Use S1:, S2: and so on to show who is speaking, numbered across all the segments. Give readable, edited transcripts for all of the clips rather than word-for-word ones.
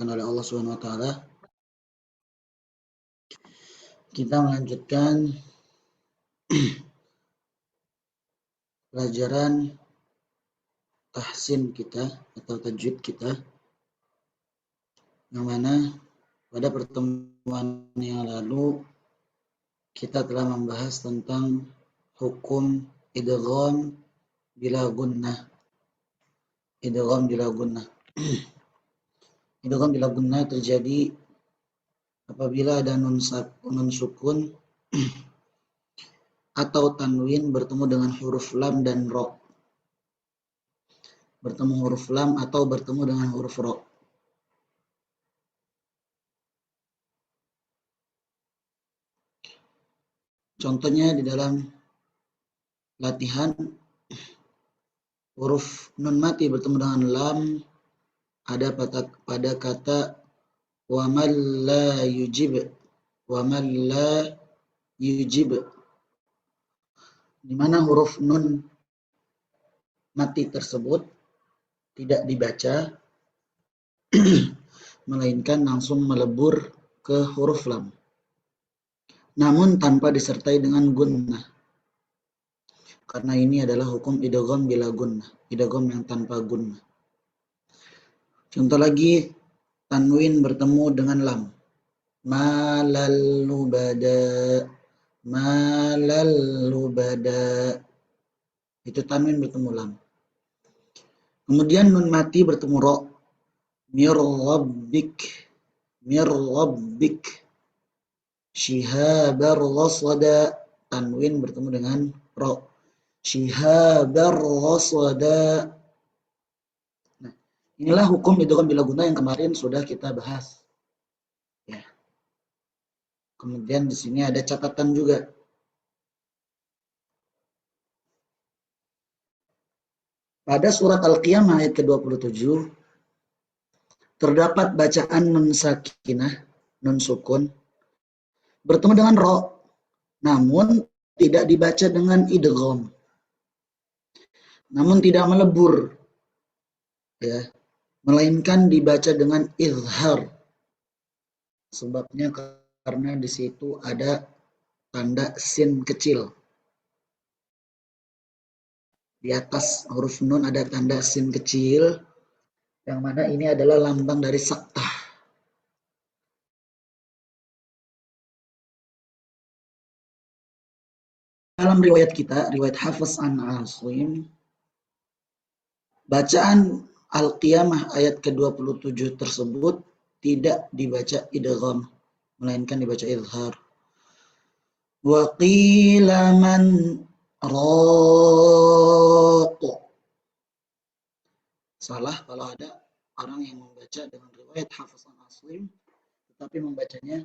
S1: oleh Allah Subhanahu wa taala. Kita melanjutkan pelajaran tahsin kita atau tajwid kita, yang mana pada pertemuan yang lalu kita telah membahas tentang hukum idgham bila gunnah. Idgham bila gunnah. Idgham bila gunnah terjadi apabila ada nun sukun atau tanwin bertemu dengan huruf lam dan ro. Bertemu huruf lam atau bertemu dengan huruf ro. Contohnya di dalam latihan, huruf nun mati bertemu dengan lam ada pada kata wa man la yujib. Wa man la yujib, di mana huruf nun mati tersebut tidak dibaca melainkan langsung melebur ke huruf lam, namun tanpa disertai dengan gunnah. Karena ini adalah hukum idgham bila gunnah, idgham yang tanpa gunnah. Contoh lagi, tanwin bertemu dengan lam. Malal lubada, malal lubada. Itu tanwin bertemu lam. Kemudian nun mati bertemu ro. Mir rabbik, mir rabbik. Shihabar rasada, tanwin bertemu dengan ro. Shihabar rasada. Nah, inilah hukum idgham bila gunnah yang kemarin sudah kita bahas. Ya. Kemudian di sini ada catatan juga. Pada surat Al-Qiyamah ayat ke-27 terdapat bacaan nun sakinah, nun sukun bertemu dengan ro, namun tidak dibaca dengan idgham, namun tidak melebur, ya, melainkan dibaca dengan izhar. Sebabnya karena di situ ada tanda sin kecil. Di atas huruf nun ada tanda sin kecil, yang mana ini adalah lambang dari saktah. Dalam riwayat kita, riwayat Hafiz an Asim, bacaan Al-Qiyamah ayat ke-27 tersebut tidak dibaca idgham, melainkan dibaca izhar. Wa qila man raq. Salah kalau ada orang yang membaca dengan riwayat Hafiz an Asim tetapi membacanya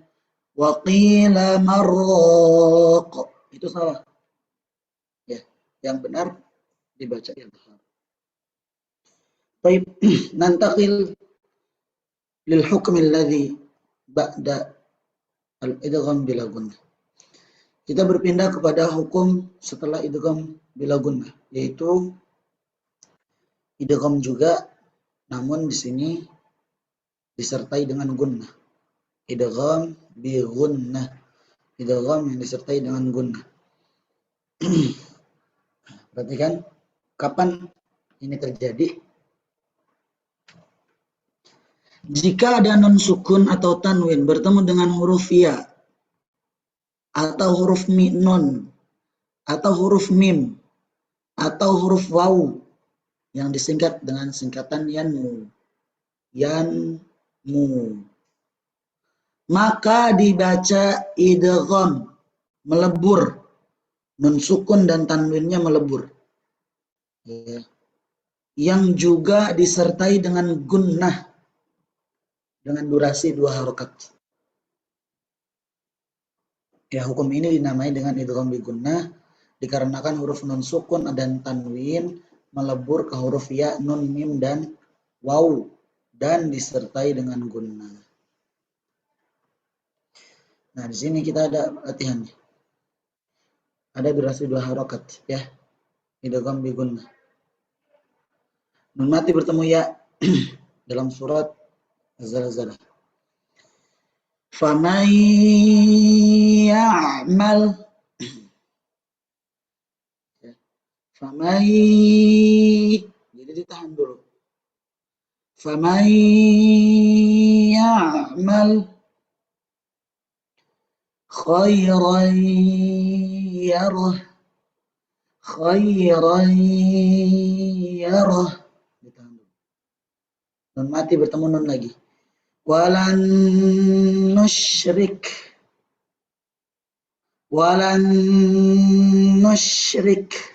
S1: wa qila marraq. Itu salah. Ya, yang benar dibaca izhar. Baik, nantaqil lil hukm alladhi ba'da al-idgham bila gunnah. Kita berpindah kepada hukum setelah idgham bila gunnah, yaitu idgham juga, namun di sini disertai dengan gunnah. Idgham bi gunnah, idgham yang disertai dengan gunnah. Perhatikan kapan ini terjadi. Jika ada nun sukun atau tanwin bertemu dengan huruf ya atau huruf nun atau huruf mim atau huruf waw yang disingkat dengan singkatan yanmu, maka dibaca idgham, melebur, nun sukun dan tanwinnya melebur, ya, yang juga disertai dengan gunnah dengan durasi 2 harokat. Ya, hukum ini dinamai dengan idgham bi gunnah dikarenakan huruf nun sukun dan tanwin melebur ke huruf ya, nun, mim, dan waw dan disertai dengan gunnah. Nah, di sini kita ada latihannya. Ada durasi 2 harokat, ya. Idgham bi gunnah. Nun mati bertemu ya dalam surat Zalzalah. Faman ya'mal. Faman, jadi ditahan dulu. Faman ya'mal khairan yarah. Khairan yarah. Ditahan dulu. Nun mati bertemu nun lagi. Walan nusyrik. Walan nusyrik.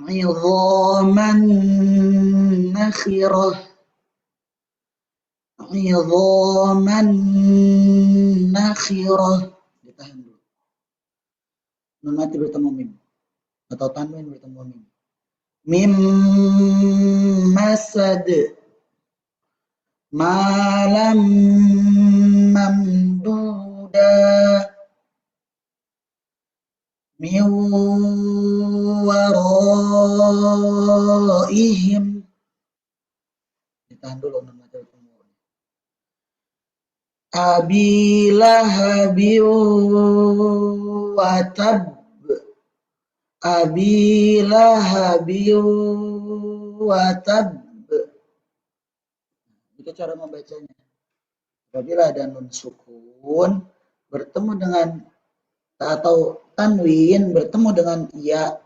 S1: Idhaman nakhirah. Idhaman nakhirah. Ditahan dulu. Nun mati bertemu mim. Atau tanwin bertemu mim. Mim masad. Malam mamduda. Min waraihim. Ditahan dulu nun mati bertemu. Abi lahabi wa tab. Abi lahabi wa tab. Itu cara membacanya. Apabila ada nun sukun bertemu dengan atau tanwin bertemu dengan ya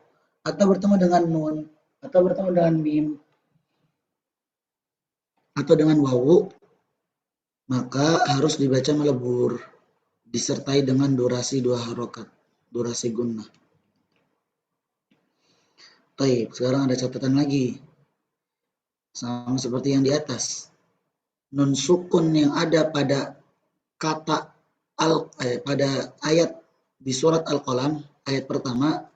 S1: atau bertemu dengan nun atau bertemu dengan mim atau dengan wawu, maka harus dibaca melebur disertai dengan durasi 2 harokat, durasi gunnah. Baik, sekarang ada catatan lagi. Sama seperti yang di atas. Nun sukun yang ada pada kata pada ayat di surat Al-Qalam ayat pertama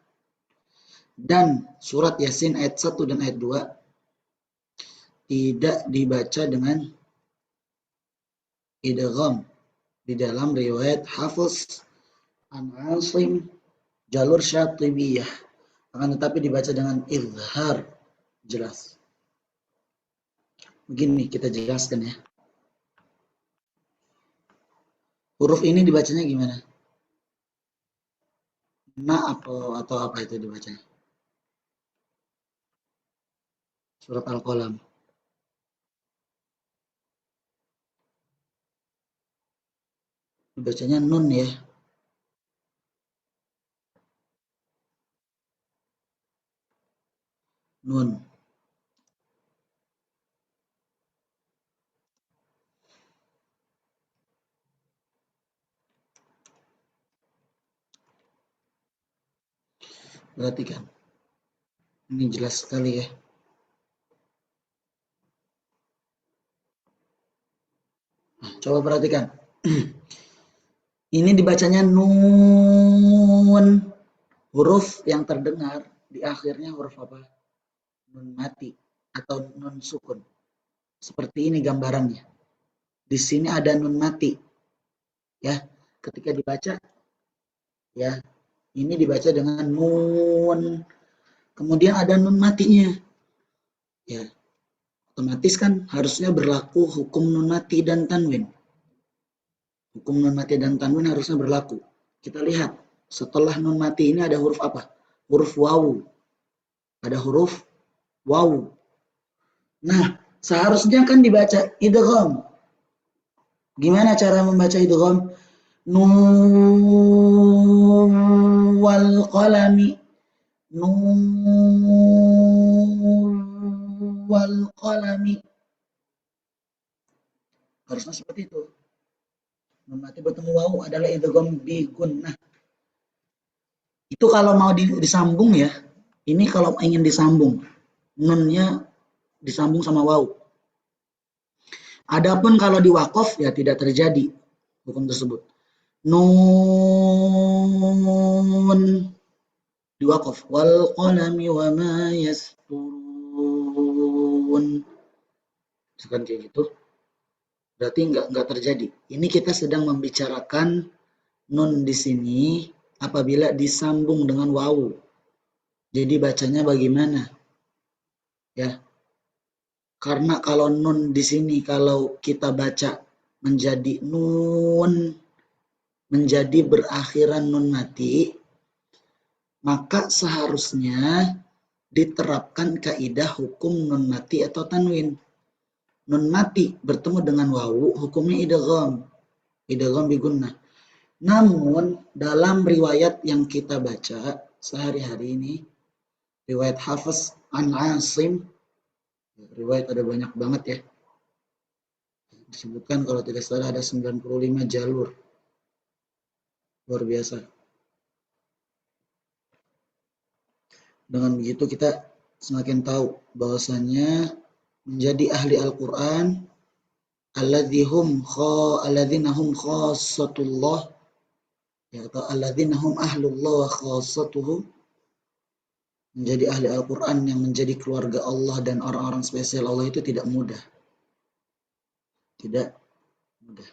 S1: dan surat Yasin ayat 1 dan ayat 2 tidak dibaca dengan idgham di dalam riwayat Hafiz an Asim jalur Syatibiyah, akan tetapi dibaca dengan izhar jelas. Begini kita jelaskan ya. Huruf ini dibacanya gimana? Na atau apa itu dibacanya? Surat Al-Qalam. Dibacanya nun ya. Nun. Perhatikan. Ini jelas sekali ya. Nah, coba perhatikan. Ini dibacanya nun. Huruf yang terdengar di akhirnya huruf apa? Nun mati atau nun sukun. Seperti ini gambarannya. Di sini ada nun mati. Ya, ketika dibaca ya, ini dibaca dengan nun. Kemudian ada nun matinya. Ya. Otomatis kan harusnya berlaku hukum nun mati dan tanwin. Hukum nun mati dan tanwin harusnya berlaku. Kita lihat, setelah nun mati ini ada huruf apa? Huruf wawu. Ada huruf wawu. Nah, seharusnya kan dibaca idgham. Gimana cara membaca idgham? Nun wal qalami. Nun wal qalami. Harusnya seperti itu. Nun mati bertemu wawu adalah idgham bi gunnah. Itu kalau mau disambung ya. Ini kalau ingin disambung. Nunnya disambung sama wawu. Adapun kalau di waqaf ya tidak terjadi hukum tersebut. Nun di waqaf wal qalami wa ma yasturun. Misalkan kayak gitu. Berarti enggak terjadi. Ini kita sedang membicarakan nun di sini apabila disambung dengan wawu. Jadi bacanya bagaimana? Ya. Karena kalau nun di sini kalau kita baca menjadi nun, menjadi berakhiran nun mati, maka seharusnya diterapkan kaidah hukum nun mati atau tanwin. Nun mati bertemu dengan wawu, hukumnya idgham. Idgham bi gunnah. Namun dalam riwayat yang kita baca sehari-hari ini, riwayat Hafiz an Asim, riwayat ada banyak banget ya. Disebutkan kalau tidak salah ada 95 jalur. Luar biasa. Dengan begitu kita semakin tahu bahwasanya menjadi ahli Al-Qur'an alladzina hum khassatullah, ya, atau alladzina hum ahlullah wa khassatuhu, menjadi ahli Al-Quran yang menjadi keluarga Allah dan orang-orang spesial Allah itu tidak mudah. Tidak mudah.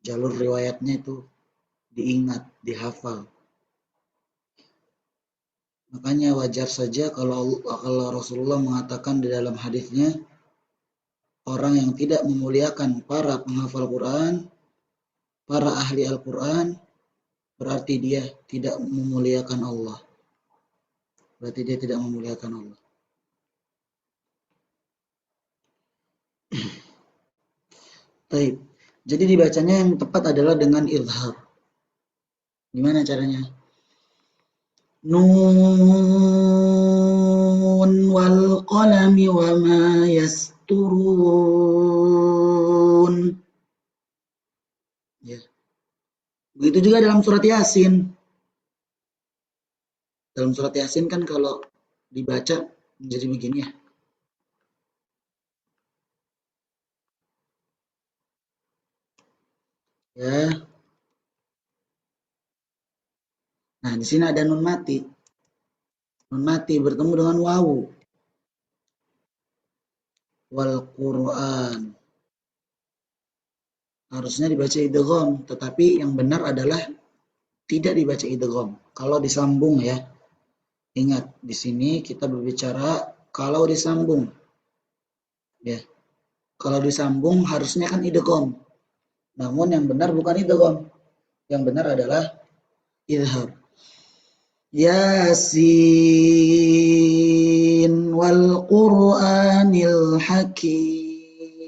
S1: Jalur riwayatnya itu diingat, dihafal. Makanya wajar saja kalau Rasulullah mengatakan di dalam hadisnya, orang yang tidak memuliakan para penghafal Quran, para ahli Al-Quran, berarti dia tidak memuliakan Allah. Berarti dia tidak memuliakan Allah. Baik. Jadi dibacanya yang tepat adalah dengan izhar. Gimana caranya? Nun wal qalami wa ma yasturun. Ya. Begitu juga dalam surat Yasin. Dalam surat Yasin kan kalau dibaca menjadi begini ya. Ya. Nah, di sini ada nun mati. Nun mati bertemu dengan wawu. Wal Qur'an. Harusnya dibaca idgham, tetapi yang benar adalah tidak dibaca idgham. Kalau disambung ya. Ingat, di sini kita berbicara kalau disambung. Ya. Kalau disambung harusnya kan idgham. Namun yang benar bukan idgham. Yang benar adalah izhar. Yasin wal Qur'anil Hakim.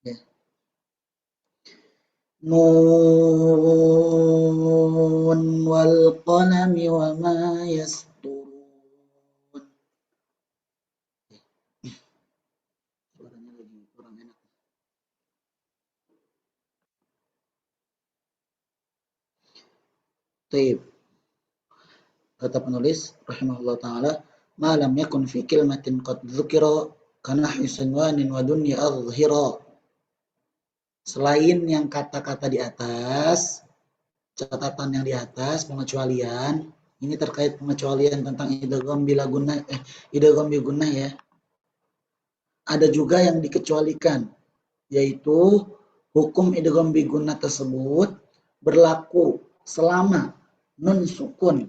S1: Ya. Nun wal qalami wa ma yasturun. Suaranya lagi kurang enak. Taib. Kata penulis rahimahullah taala, ma lam yakun fi kalimatin qad dzukira kana hisanwanin wa dunya azhira. Selain yang kata-kata di atas, catatan yang di atas, pengecualian, ini terkait pengecualian tentang idgham bila gunnah, idgham bi gunnah ya. Ada juga yang dikecualikan, yaitu hukum idgham bi gunnah tersebut berlaku selama nun sukun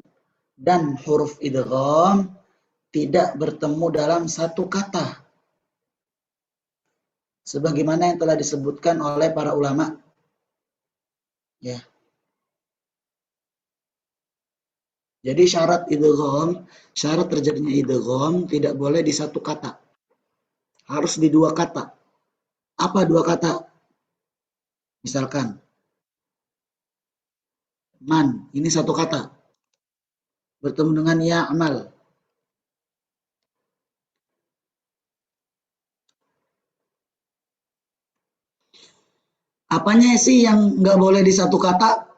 S1: dan huruf idgham tidak bertemu dalam satu kata. Sebagaimana yang telah disebutkan oleh para ulama. Ya. Jadi syarat idgham, syarat terjadinya idgham tidak boleh di satu kata. Harus di dua kata. Apa dua kata? Misalkan man, ini satu kata. Bertemu dengan ya'mal. Apanya sih yang nggak boleh di satu kata?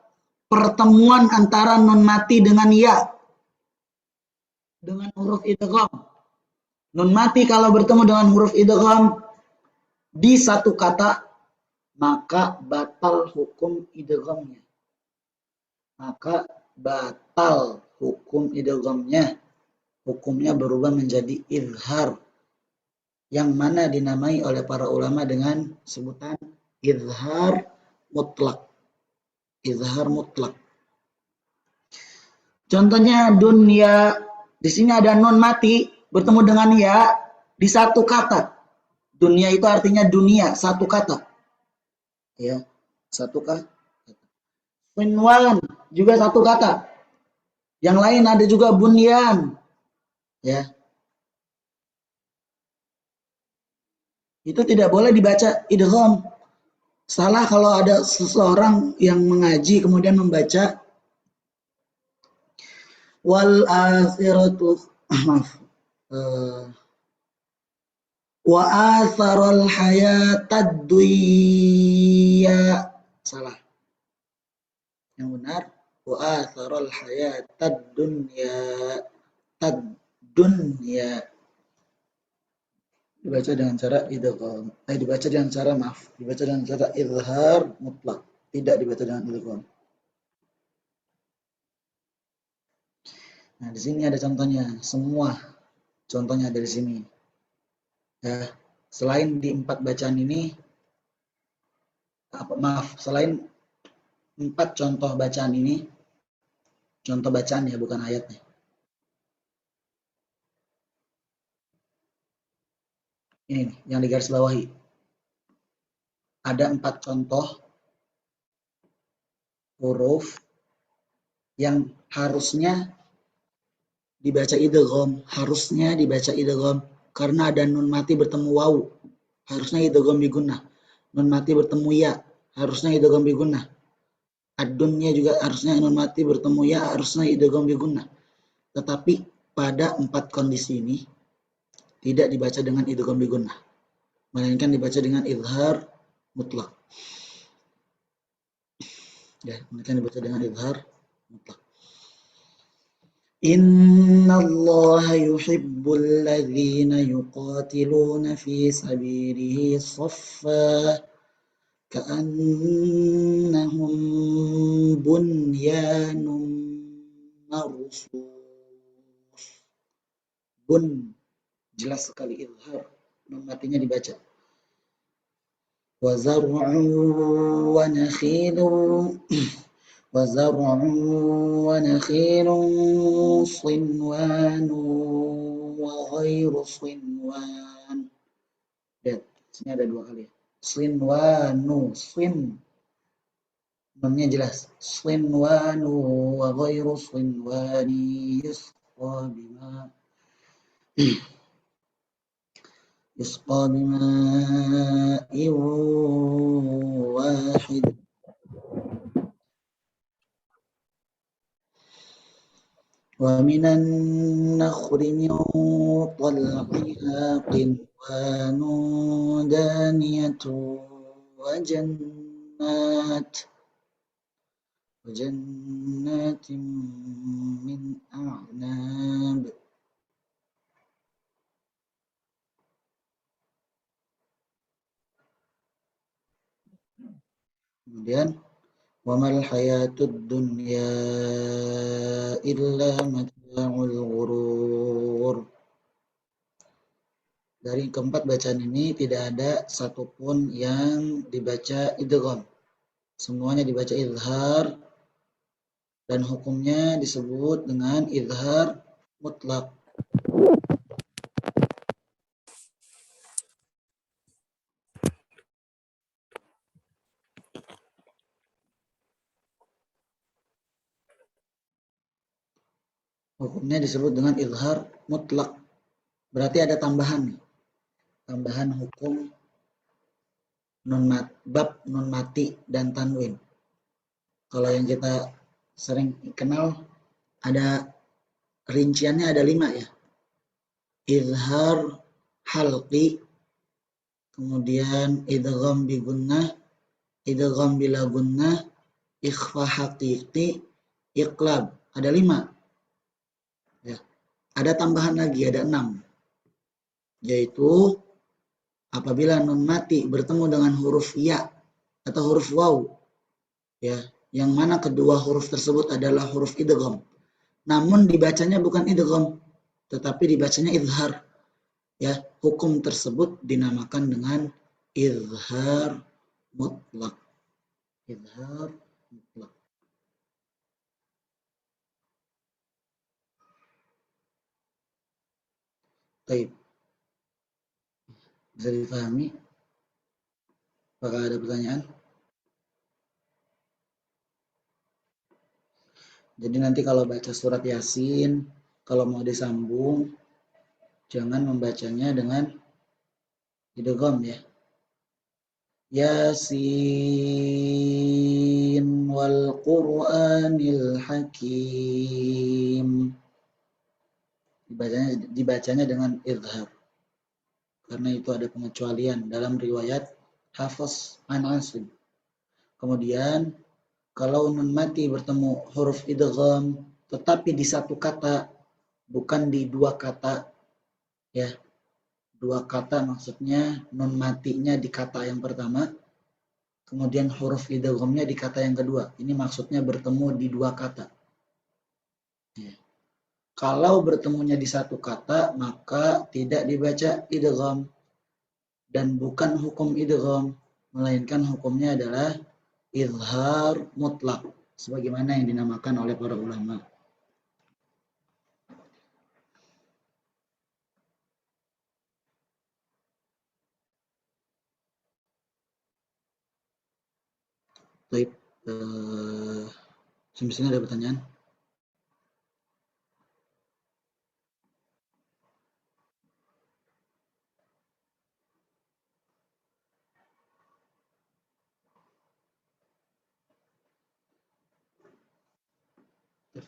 S1: Pertemuan antara nun mati dengan ya. Dengan huruf idgham. Nun mati kalau bertemu dengan huruf idgham di satu kata, maka batal hukum idghamnya. Maka batal hukum idghamnya. Hukumnya berubah menjadi izhar. Yang mana dinamai oleh para ulama dengan sebutan izhar mutlak. Izhar mutlak. Contohnya dunia, di sini ada nun mati bertemu dengan ya di satu kata. Dunia itu artinya dunia, satu kata. Ya, satu kata. Sinwan juga satu kata. Yang lain ada juga bunyan. Ya, itu tidak boleh dibaca idgham. Salah kalau ada seseorang yang mengaji kemudian membaca wal akhiratu maaf wa atharal hayatad dunya. Salah. Yang benar wa atharal hayatad dunya. Tad dunya dibaca dengan cara idgham. Dibaca dengan cara izhar mutlak. Tidak dibaca dengan idgham. Nah, di sini ada contohnya. Semua contohnya dari sini. Ya, selain di 4 bacaan ini, selain 4 contoh bacaan ini, contoh bacaan ya, bukan ayatnya. Ini nih, yang digaris bawahi. Ada 4 contoh huruf yang harusnya dibaca idgham, karena ada nun mati bertemu waw, harusnya idgham bi gunnah. Nun mati bertemu ya, harusnya idgham bi gunnah. Ad-dunya juga harusnya nun mati bertemu ya, harusnya idgham bi gunnah. Tetapi pada 4 kondisi ini tidak dibaca dengan idgham bi gunnah, melainkan dibaca dengan izhar mutlak. Ya, melainkan dibaca dengan izhar mutlak. Innallaha yuhibbul ladzina yuqatiluna fi sabilihi shaffa ka'annahum bunyanun marsus. Bun jelas sekali izhar, nun matinya dibaca. Wa zar'un wa nakhilun وزرع ونخيل صنوان وغير صنوان. Lihat, sini ada 2 kali. Sinwanu, sin. Nunnya jelas. Sinwanu wa ghairu sinwani yusqa bima wahid. ومن النخل من طلعها قنوان دانية وجنات من أعناب. Kemudian wamal hayatud dunya illa mata'ul ghurur. Dari keempat bacaan ini tidak ada satupun yang dibaca idgham. Semuanya dibaca izhar dan hukumnya disebut dengan izhar mutlak. Hukumnya disebut dengan izhar mutlak. Berarti ada tambahan hukum bab nun mati dan tanwin. Kalau yang kita sering kenal ada rinciannya, ada 5 ya. Izhar halqi, kemudian idgham bi gunnah, idgham bila gunnah, ikhfa haqiqi, iqlab. Ada 5. Ya. Ada tambahan lagi, ada 6. Yaitu apabila nun mati bertemu dengan huruf ya atau huruf waw, ya, yang mana kedua huruf tersebut adalah huruf idgham, namun dibacanya bukan idgham, tetapi dibacanya izhar, ya, hukum tersebut dinamakan dengan izhar mutlak. Izhar mutlak. Baik. Bisa dipahami? Apakah ada pertanyaan? Jadi nanti kalau baca surat Yasin, kalau mau disambung, jangan membacanya dengan idgham ya. Yasin wal Qur'anil Hakim. Dibacanya dengan idhar. Karena itu ada pengecualian dalam riwayat Hafiz an Asim. Kemudian kalau nun mati bertemu huruf idgham tetapi di satu kata bukan di dua kata ya. Dua kata maksudnya nun matinya di kata yang pertama, kemudian huruf idghamnya di kata yang kedua. Ini maksudnya bertemu di dua kata. Ya. Kalau bertemunya di satu kata maka tidak dibaca idgham dan bukan hukum idgham, melainkan hukumnya adalah izhar mutlak sebagaimana yang dinamakan oleh para ulama. Baik, sampai sini ada pertanyaan?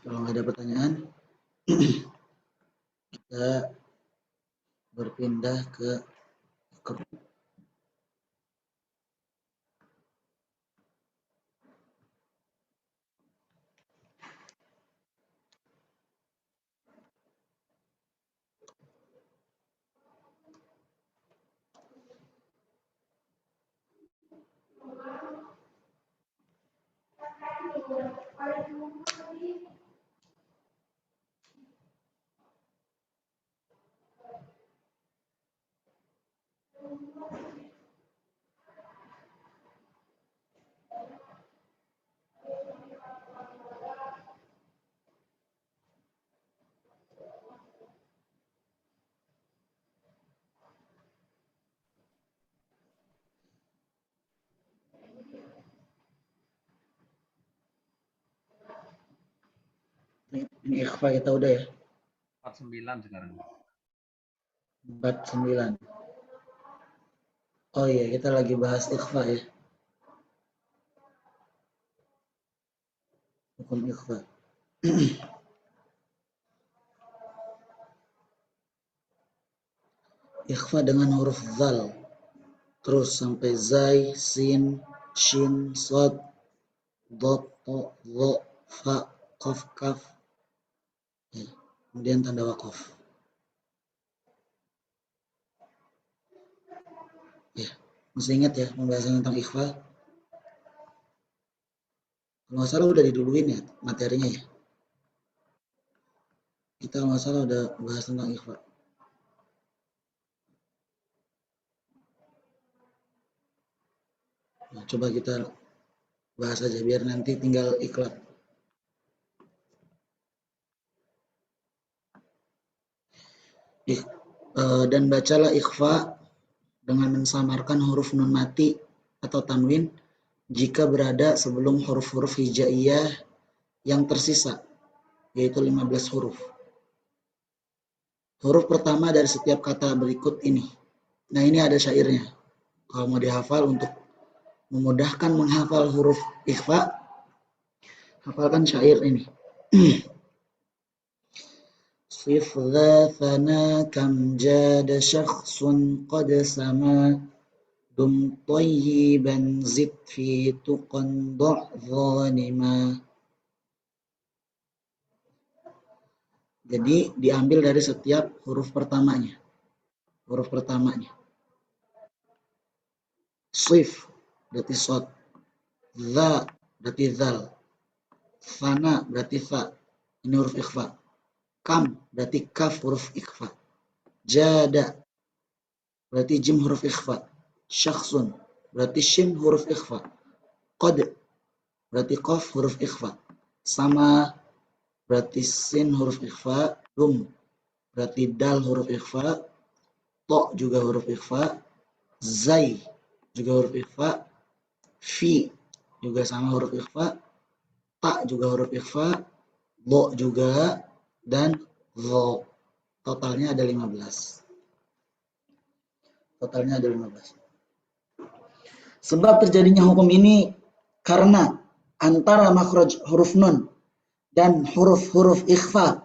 S1: Kalau nggak ada pertanyaan, kita berpindah ke ini ikhfa kita udah ya.
S2: 49 sekarang.
S1: 49. Oh iya, kita lagi bahas ikhfa ya. Hukum ikhfa. Ikhfa dengan huruf zal. Terus sampai zai, sin, shin, sod, dot, to, lo, fa, kof, kaf. Ya. Kemudian tanda wakaf. Ya, masih ingat ya pembahasan tentang ikhfa? Kalau nggak salah udah diduluin ya materinya ya. Kita kalau nggak salah udah bahas tentang ikhfa. Nah, coba kita bahas aja biar nanti tinggal iklab. Dan bacalah ikhfa dengan mensamarkan huruf nun mati atau tanwin jika berada sebelum huruf-huruf hijaiyah yang tersisa, yaitu 15 huruf. Huruf pertama dari setiap kata berikut ini. Nah, ini ada syairnya. Kalau mau dihafal untuk memudahkan menghafal huruf ikhfa, hafalkan syair ini. صف ذا ثنا كم جاد شخص قد سما دم طيبا زد في تقى ضع ظالما. Jadi diambil dari setiap huruf pertamanya. Huruf pertamanya. Sif berarti sod. Za berarti zal. Fana berarti fa. Ini huruf ikhfa. Kam berarti kaf huruf ikhfa. Jada berarti jim huruf ikhfa. Syakhsun berarti shin huruf ikhfa. Qad berarti qaf huruf ikhfa. Sama berarti sin huruf ikhfa. Dum berarti dal huruf ikhfa, to juga huruf ikhfa, zai juga huruf ikhfa, fi juga sama huruf ikhfa, ta juga huruf ikhfa, lo juga, dan zo. Totalnya ada 15. Totalnya ada 15. Sebab terjadinya hukum ini karena antara makhraj huruf nun dan huruf-huruf ikhfa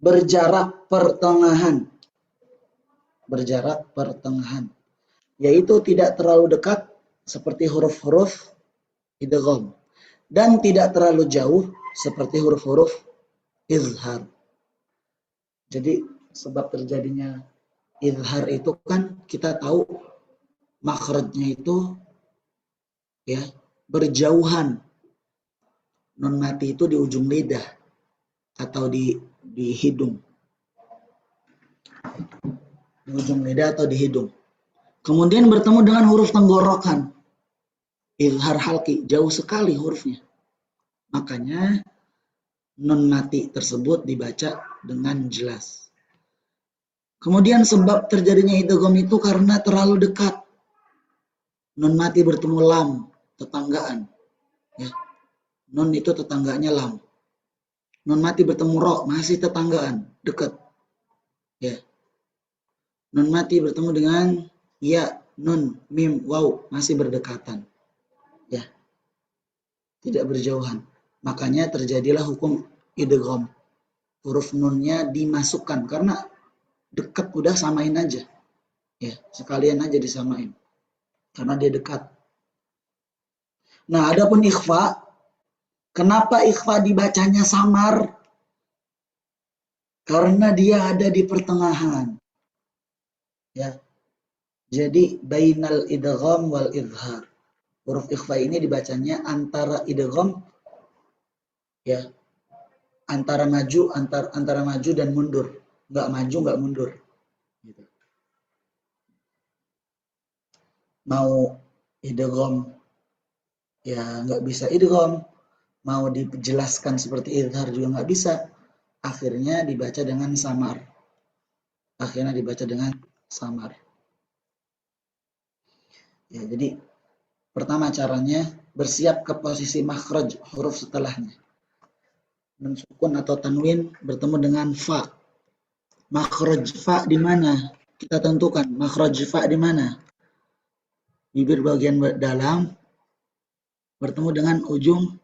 S1: berjarak pertengahan. Berjarak pertengahan. Yaitu tidak terlalu dekat seperti huruf-huruf idgham dan tidak terlalu jauh seperti huruf-huruf izhar. Jadi sebab terjadinya izhar itu kan kita tahu makhrajnya itu ya berjauhan. Nun mati itu di ujung lidah atau di hidung. Di ujung lidah atau di hidung. Kemudian bertemu dengan huruf tenggorokan. Izhar halqi, jauh sekali hurufnya. Makanya nun mati tersebut dibaca dengan jelas. Kemudian sebab terjadinya idgham itu karena terlalu dekat. Nun mati bertemu lam, tetanggaan. Ya. Nun itu tetangganya lam. Nun mati bertemu ro, masih tetanggaan, dekat. Ya. Nun mati bertemu dengan ya, nun, mim, waw, masih berdekatan. Ya. Tidak berjauhan. Makanya terjadilah hukum idgham. Huruf nunnya dimasukkan karena dekat, udah samain aja. Ya, sekalian aja disamain. Karena dia dekat. Nah, adapun ikhfa, kenapa ikhfa dibacanya samar? Karena dia ada di pertengahan. Ya. Jadi bainal idgham wal izhar. Huruf ikhfa ini dibacanya antara idgham ya. Antara maju dan mundur. Enggak maju, enggak mundur. Gitu. Mau idgham ya enggak bisa idgham. Mau dijelaskan seperti izhar juga enggak bisa. Akhirnya dibaca dengan samar. Ya, jadi pertama caranya bersiap ke posisi makhraj huruf setelahnya. Nun sukun atau tanwin bertemu dengan fa. Makhraj fa di mana? Kita tentukan makhraj fa di mana? Bibir bagian dalam bertemu dengan ujung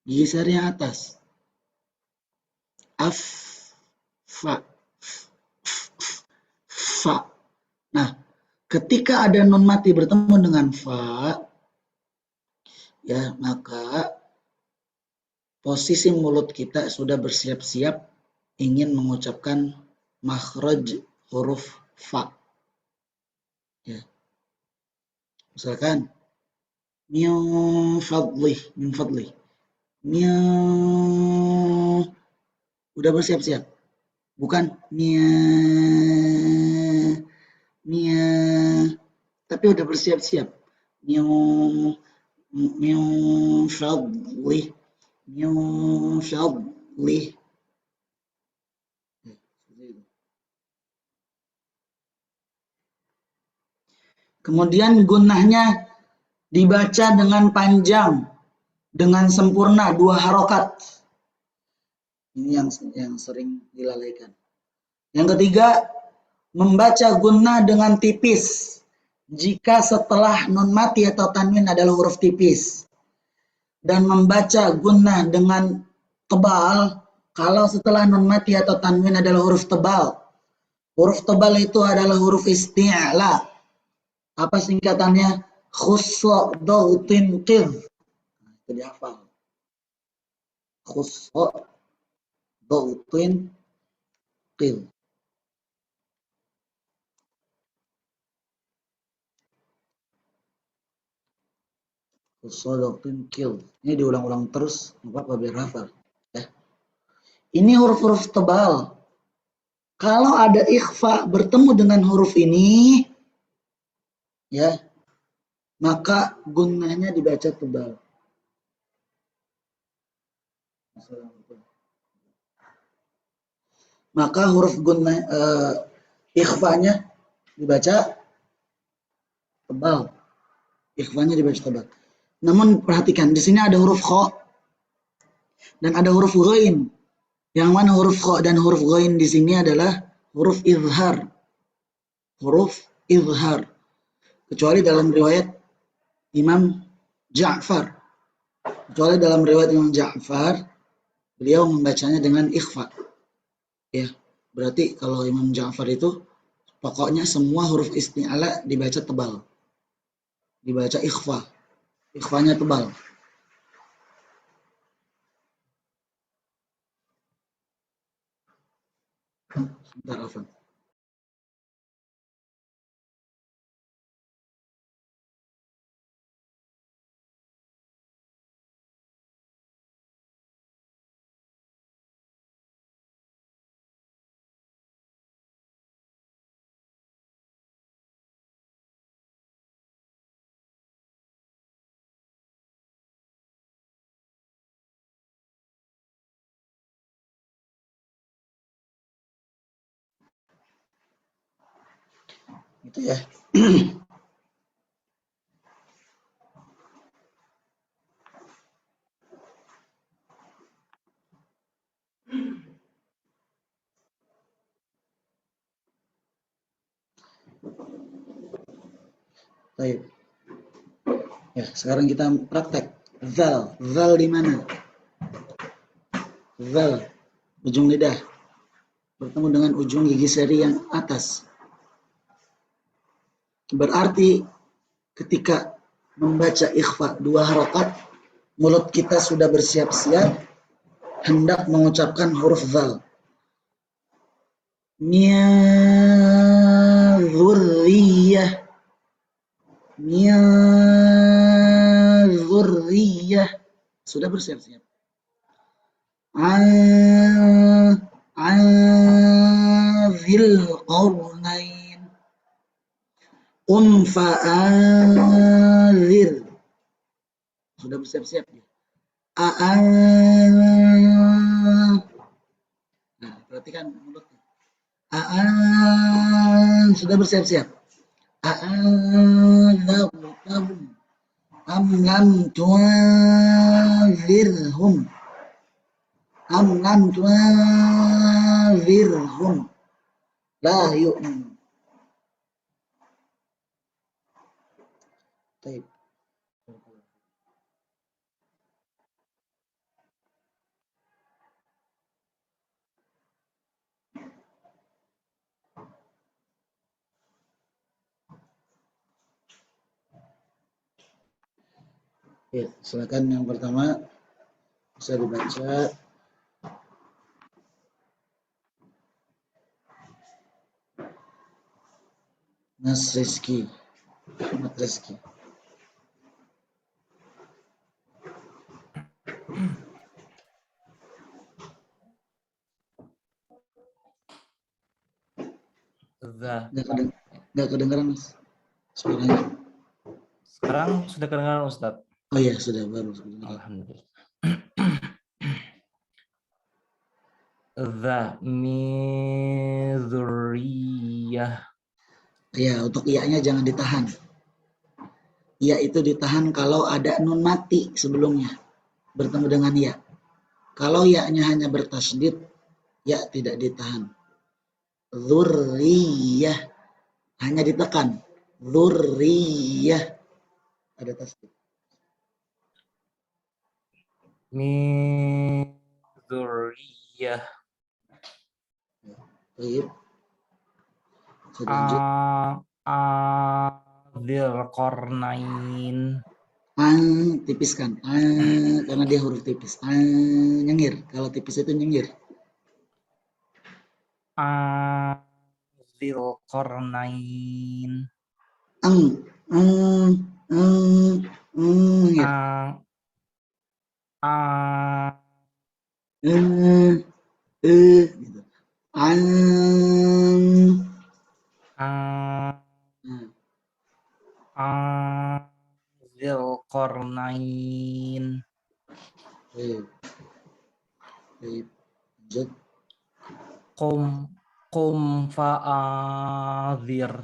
S1: gigi seri yang atas. Af, fa, fa. Nah, ketika ada nun mati bertemu dengan fa, ya maka posisi mulut kita sudah bersiap-siap ingin mengucapkan makhraj huruf fa. Ya. Misalkan min fadlih. Udah bersiap-siap. Bukan tapi udah bersiap-siap. Min fadlih. Kemudian gunnahnya dibaca dengan panjang, dengan sempurna, 2 harokat. Ini yang sering dilalaikan. Yang ketiga, membaca gunnah dengan tipis. Jika setelah nun mati atau tanwin adalah huruf tipis. Dan membaca gunnah dengan tebal, kalau setelah nun mati atau tanwin adalah huruf tebal. Huruf tebal itu adalah huruf isti'la. Apa singkatannya? Khussa dautin qidh. Itu dihafal. Khussa dautin qidh. Khussa dautin qidh. Ini diulang-ulang terus, apa biar hafal. Ya. Ini huruf-huruf tebal. Kalau ada ikhfa bertemu dengan huruf ini, ya, maka gunnahnya dibaca tebal. maka huruf gunnah ikhfanya dibaca tebal. Ikhfanya dibaca tebal. Namun perhatikan, di sini ada huruf kha dan ada huruf ghain. Yang mana huruf kha dan huruf ghain di sini adalah huruf izhar. Huruf izhar. Kecuali dalam riwayat Imam Ja'far. Kecuali dalam riwayat Imam Ja'far, beliau membacanya dengan ikhfa. Ya, berarti kalau Imam Ja'far itu pokoknya semua huruf isti'ala dibaca tebal. Dibaca ikhfa. Ikhfanya tebal. Sebentar, Afan. Gitu ya. Baik. Ya, sekarang kita praktek. Zal. Zal di mana? Zal. Ujung lidah bertemu dengan ujung gigi seri yang atas. Berarti ketika membaca ikhfa 2 harokat, mulut kita sudah bersiap-siap hendak mengucapkan huruf zal. Min dzurriyyah. Min dzurriyyah. Sudah bersiap-siap. Dzil qarnain. Fa'anzir. Sudah bersiap-siap ya. Nah, perhatikan mulutnya. Sudah bersiap-siap. A'adzabtahum am lam tu'anzirhum. Am lam tu'anzirhum la yu'minun. Baik. Ya, silakan yang pertama bisa dibaca. Mas Rizky. Ahmad Rizky. Nggak kedengeran, Mas. Suaranya.
S3: Sekarang sudah kedengaran, Ustadz?
S1: Oh iya, sudah baru.
S3: Alhamdulillah. Dzurriyyah.
S1: Ya, untuk iya-nya jangan ditahan. Iya itu ditahan kalau ada nun mati sebelumnya bertemu dengan ya. Kalau ya-nya hanya bertasydid, ya tidak ditahan. Dzurriyyah hanya ditekan. Dzurriyyah ada tasydid.
S3: Min dzurriyyah.
S1: Baik. Saya lanjut.
S3: Dzil qarnain.
S1: Tipiskan. Karena dia huruf tipis. Nyengir. Kalau tipis itu nyengir.
S3: Dzil qarnain.
S1: Nyengir. Gitu.
S3: Dzil qarnain.
S1: Baik. Lanjut.
S3: Qum fa'adhir.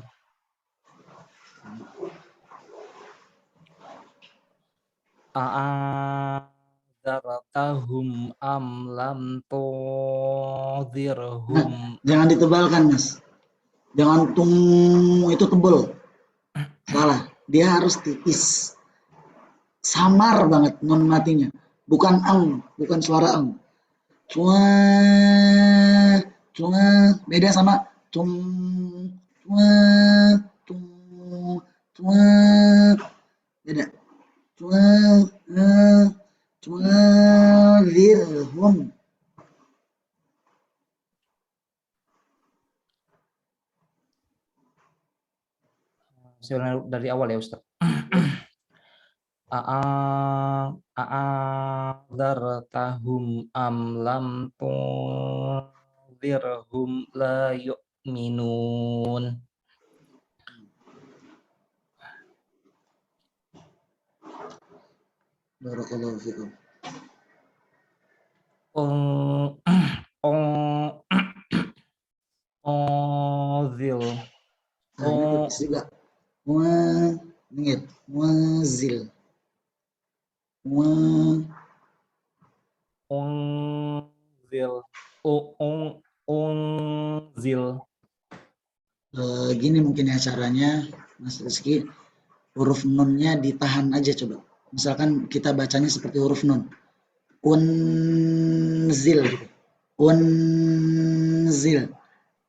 S3: A'adzartahum am lam tudhirhum.
S1: Jangan ditebalkan, Mas. Jangan tung, itu tebel. Salah. Dia harus tipis. Samar banget nun matinya. Bukan bukan suara Cuma cuma beda sama cung cuma tung cuma beda. Cuma cuma zirhum.
S3: Dari awal ya Ustaz. A'adzartahum am lam tudhirhum la yu'minun.
S1: Barakallahu fikum.
S3: Ozil.
S1: Nah, ini tipis juga. Ingat, muazil.
S3: Onzil. Onzil.
S1: Gini mungkin ya caranya, Mas Rizky, huruf nunnya ditahan aja coba. Misalkan kita bacanya seperti huruf nun. Unzil gitu. Unzil.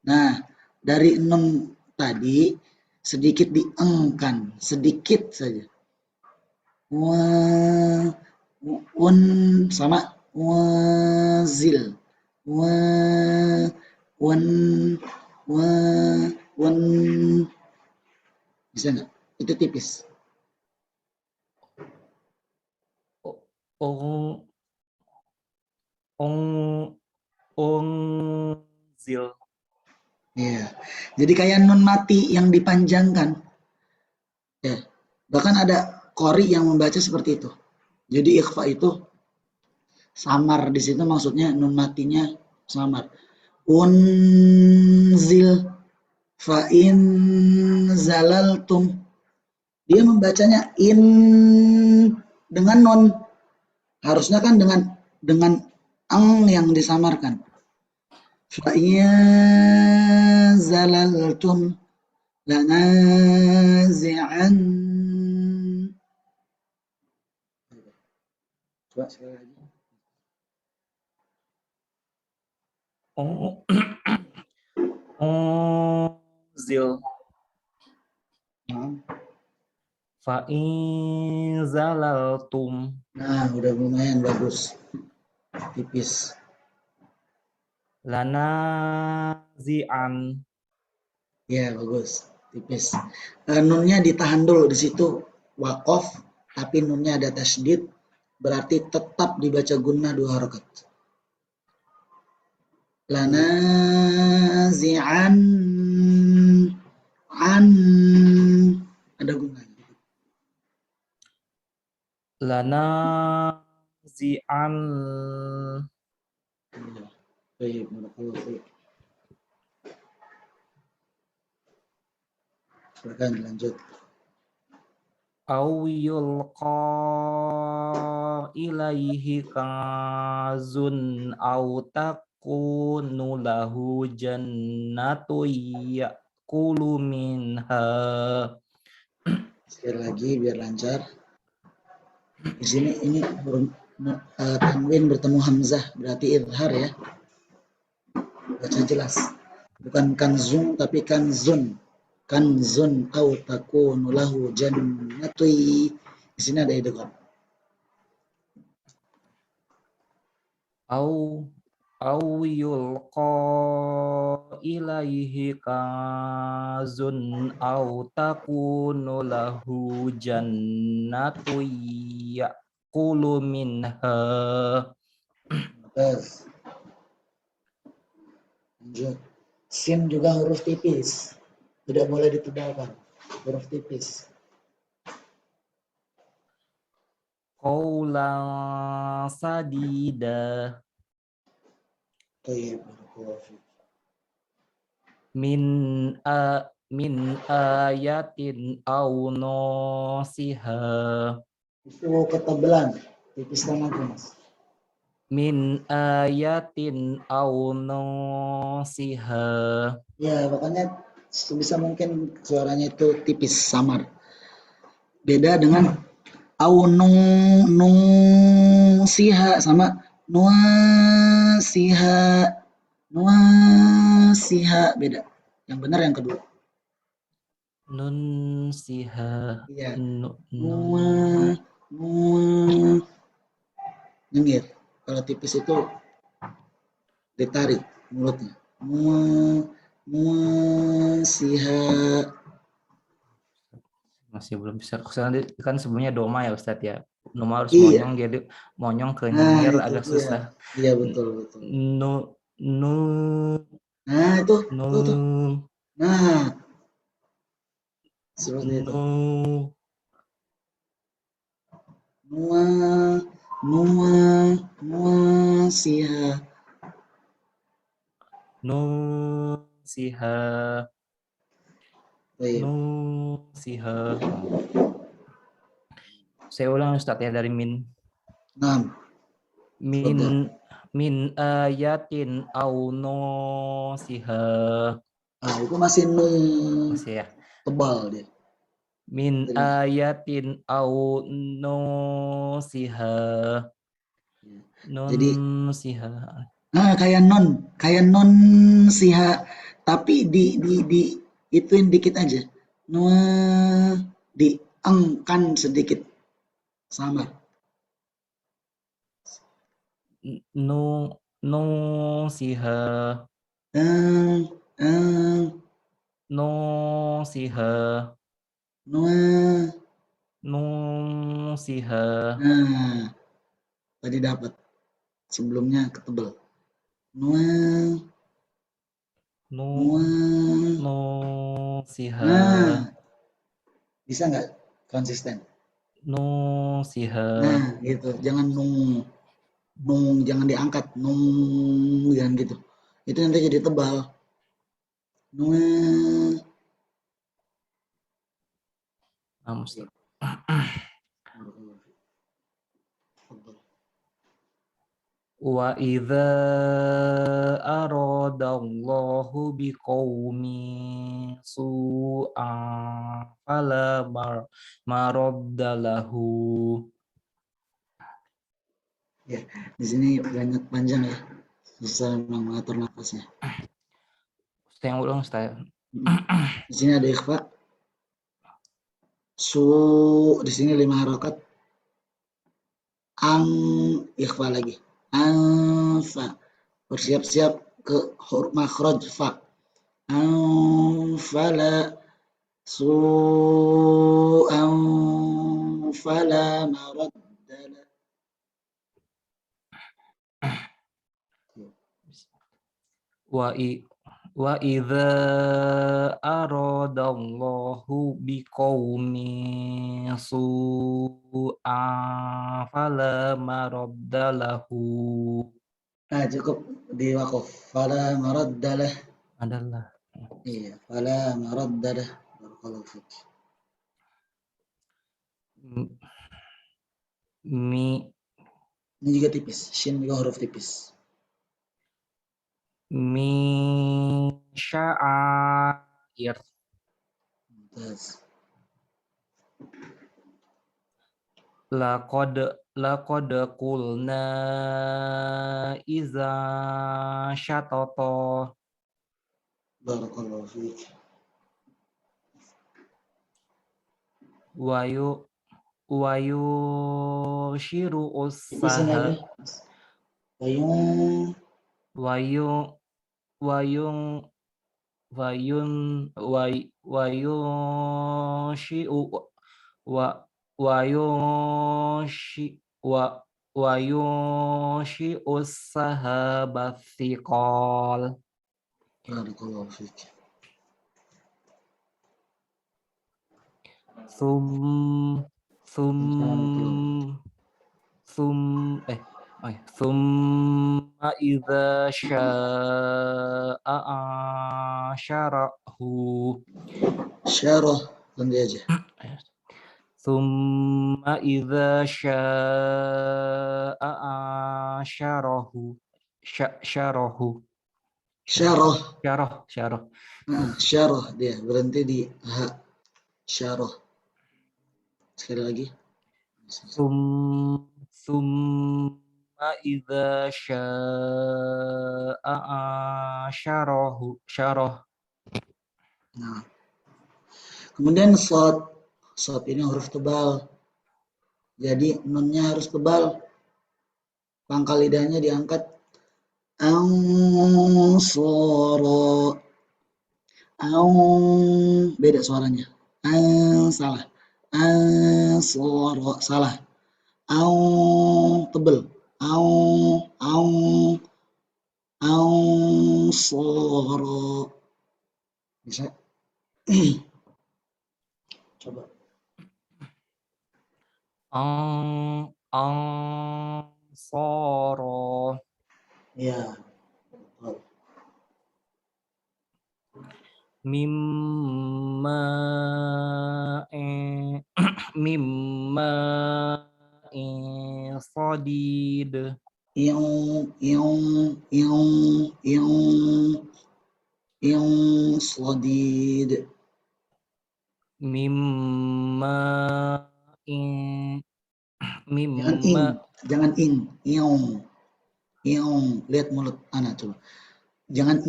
S1: Nah, dari nun tadi sedikit diengkan, sedikit saja. Sama wazil. Bisa nggak? Itu tipis.
S3: Onzil.
S1: Iya. Jadi kayak nun mati yang dipanjangkan. Ya. Bahkan ada qori yang membaca seperti itu. Jadi ikhfa itu samar, di situ maksudnya nun matinya samar. Unzil fa in zalaltum. Dia membacanya in dengan non. Harusnya kan dengan ang yang disamarkan. Fa in zalaltum lanazi'an. Coba sekali lagi.
S3: Onzil. Fa in zalaltum.
S1: Nah, udah lumayan bagus. Tipis.
S3: Lanazi'an.
S1: Ya, bagus. Tipis. Nunnya ditahan dulu di situ waqaf, tapi nunnya ada tasydid, berarti tetap dibaca gunnah 2 harakat. Lanazi'an an ada gunnah.
S3: Lanazi'an.
S1: Baik, barakallahu fiik. Silakan lanjut.
S3: Aw yulqa ilaihi kanzun aw takunu lahu jannatu ya'kulu minha.
S1: Sekali lagi biar lancar. Di sini ini tanwin bertemu hamzah, berarti idhar ya. Baca jelas. Bukan kanzun tapi kanzun. Kanzun au takunu lahu jannatui. Di sini ada idgham.
S3: Aw yulqa ilaihi kanzun aw takunu lahu jannatu ya'kulu minha.
S1: Terus lanjut. Sin juga huruf tipis. Tidak boleh ditebalkan. Huruf tipis.
S3: Qaulan sadida.
S1: Baik, barakallahu fiik.
S3: min min ayatin au nasiha.
S1: Itu ketebalan. Tipiskan lagi, Mas.
S3: Min ayatin au nasiha.
S1: Ya, pokoknya sebisa mungkin suaranya itu tipis, samar. Beda dengan au siha sama nuasiha. Nuasiha beda. Yang benar yang kedua.
S3: Nun siha.
S1: Iya.
S3: Nun
S1: Nua. Nyengir. Kalau tipis itu ditarik mulutnya. Nuasiha.
S3: masih belum bisa. Soalnya kan sebelumnya doma ya Ustadz ya. Doma harus
S1: Iya.
S3: monyong, jadi monyong ke
S1: Nah,
S3: nyengir
S1: itu
S3: agak
S1: dia.
S3: susah.
S1: Iya, betul, betul.
S3: Nu nu
S1: Nah, itu,
S3: nu
S1: tuh. Nah, seperti itu.
S3: nu
S1: Nua, nua, nuasiha.
S3: nu siha.
S1: Baik.
S3: Nu siha. Saya ulang Ustadz ya dari min.
S1: 6. Tafadhal.
S3: Min ayatin au nasiha.
S1: Ah, itu masih nun
S3: Masih ya.
S1: tebal dia.
S3: Min
S1: Jadi,
S3: ayatin au nasiha.
S1: jadi
S3: Nunsiha.
S1: kayak non siha, tapi di ituin dikit aja. Nua diangkan sedikit sama.
S3: Nu Nunsiha.
S1: Eng, eng,
S3: Nunsiha.
S1: nua.
S3: Nunsiha.
S1: Nah, tadi dapat. Sebelumnya ketebel. Nua,
S3: Nu
S1: nua.
S3: Nunsiha.
S1: Nah, bisa nggak konsisten?
S3: Nunsiha.
S1: Nah, gitu. Jangan jangan diangkat. Jangan gitu. Itu nanti jadi tebal. Nua.
S3: Nah, Ustaz. Wa idza aradallahu biqaumin su'an fala maraddalahu.
S1: Ya, di sini banyak panjang ya. Bisa memang mengatur nafasnya.
S3: Saya yang ulang Ustaz.
S1: Di sini ada ikhfa. Di sini 5 harokat. Ang, ikhfa lagi. Anfa. Bersiap-siap ke huruf makhraj fa. Anfala. Su'an fala maraddala.
S3: Wa idza aradallahu biqaumin su'an fala maraddalahu.
S1: Nah, cukup di wakaf. Fala maraddalah.
S3: Adalah
S1: Iya, fala maraddalah. Barakallahu fiik.
S3: mi
S1: Ini juga tipis. Shin juga huruf tipis.
S3: sya'air.
S1: Terus.
S3: Laqad qulna iza syatata.
S1: Barakallahu fiik.
S3: Wayu shiru
S1: Tipisin
S3: usaha.
S1: lagi. Wayung.
S3: Wayu wayung wayun wayushiu wa wayushi wa wayushi usahabat thiqal.
S1: Barakallahu fiik.
S3: Sum sum
S1: Sekarang itu.
S3: sum Thumma idza sya'a ansyarahu.
S1: Syarah, ganti aja.
S3: Thumma idza sya'a ansyarahu. Syarahu.
S1: Syarah.
S3: Syarah.
S1: Syarah dia, berhenti di H. Syarah. Sekali lagi.
S3: Summa idza sya'a ansyarahu. Syarah.
S1: Nah. Kemudian shad. Shad ini huruf tebal. Jadi nunnya harus tebal. Pangkal lidahnya diangkat. Ansara. Beda suaranya. Salah. Ansara. Salah. Tebel. Ansara. Bisa? Coba.
S3: Ansara.
S1: Ya. Betul.
S3: Mimma sadid.
S1: Sadid.
S3: Mimma
S1: Jangan in. Lihat mulut anak coba. Jangan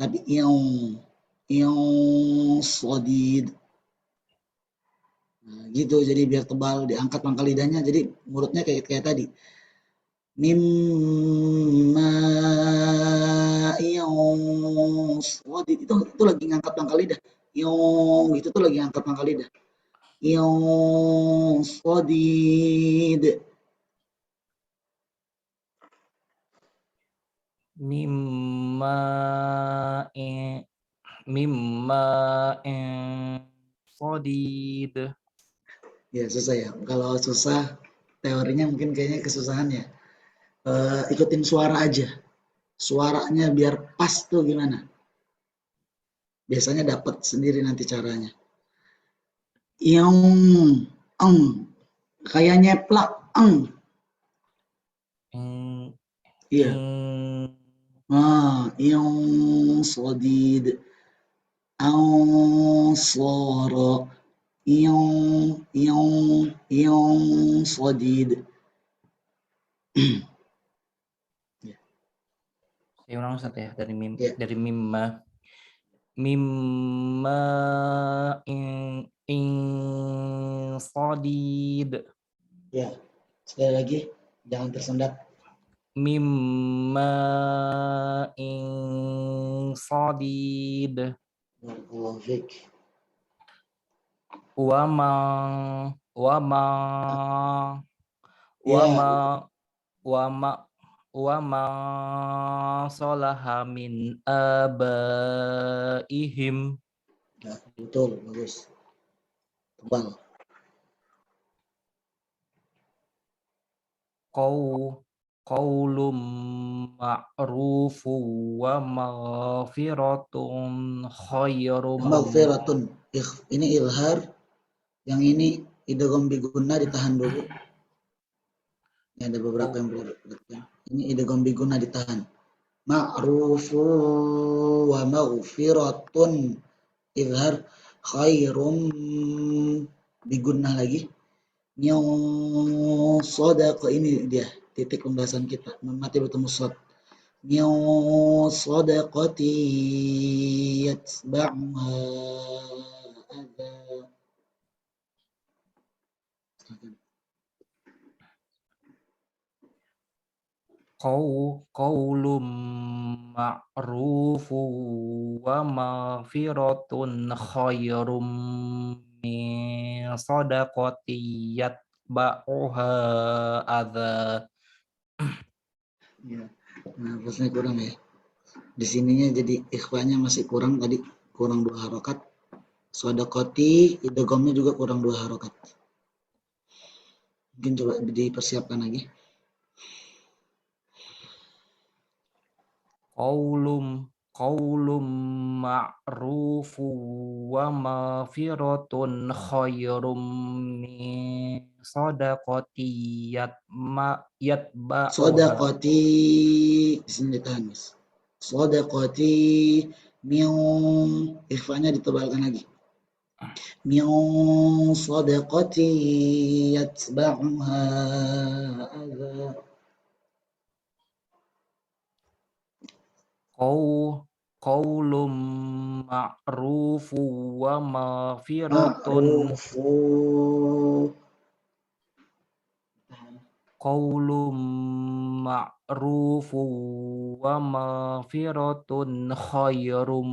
S1: tapi sadid. Nah, gitu, jadi biar tebal, diangkat pangkal lidahnya, jadi mulutnya kayak tadi. Mimma sadid, itu lagi ngangkat pangkal lidah. Itu tuh lagi ngangkat pangkal lidah. Sadid.
S3: Mimma sadid.
S1: Ya susah ya. Kalau susah, teorinya mungkin kayaknya kesusahan ya. Ikutin suara aja. Suaranya biar pas tuh gimana. Biasanya dapat sendiri nanti caranya. Kayak nyeplak. Iya. Sadid. Ansara. Sadid.
S3: Saya ulang Ustaz ya, dari
S1: Ya.
S3: mimma sadid.
S1: Ya. Sekali lagi, jangan tersendat.
S3: Mimma sadid.
S1: Barakallahu fiik.
S3: wa ma salaha min abaihim.
S1: Ya, betul, bagus. Tebal.
S3: Qaulum ma'rufu wa maghfiratun khairum.
S1: Maghfiratun. Ini ilhar. Yang ini idgham bi gunnah ditahan dulu. Ini ada beberapa yang berbeda. Ini idgham bi gunnah ditahan. Ma'rufu wa maghfiratun. Ilhar khairum bi gunnah lagi. Sadaqa, ini dia titik pembahasan kita. Nun mati bertemu shad. Sadaqati yatba'uha adza.
S3: Qaulum ma'rufu wa maghfiratun khairum min sadaqati yatba'uha adza.
S1: Ya. Nah, pasnya kurang ya. Di sininya jadi ikhfanya masih kurang, tadi kurang 2 harokat. Sadaqati idghamnya juga kurang 2 harokat. Mungkin coba dipersiapkan lagi.
S3: qaulum ma'rufu wa maghfiratun khairum min shadaqati yatba'uha.
S1: Shadaqati, di sini ditahan, Mas. Shadaqati min, ikhfanya ditebalkan lagi. Min shadaqati yatba'uha adha.
S3: Qaulum ma'rufu wa maghfiratun
S1: Ma'rufu.
S3: qaulum ma'rufu wa maghfiratun khairum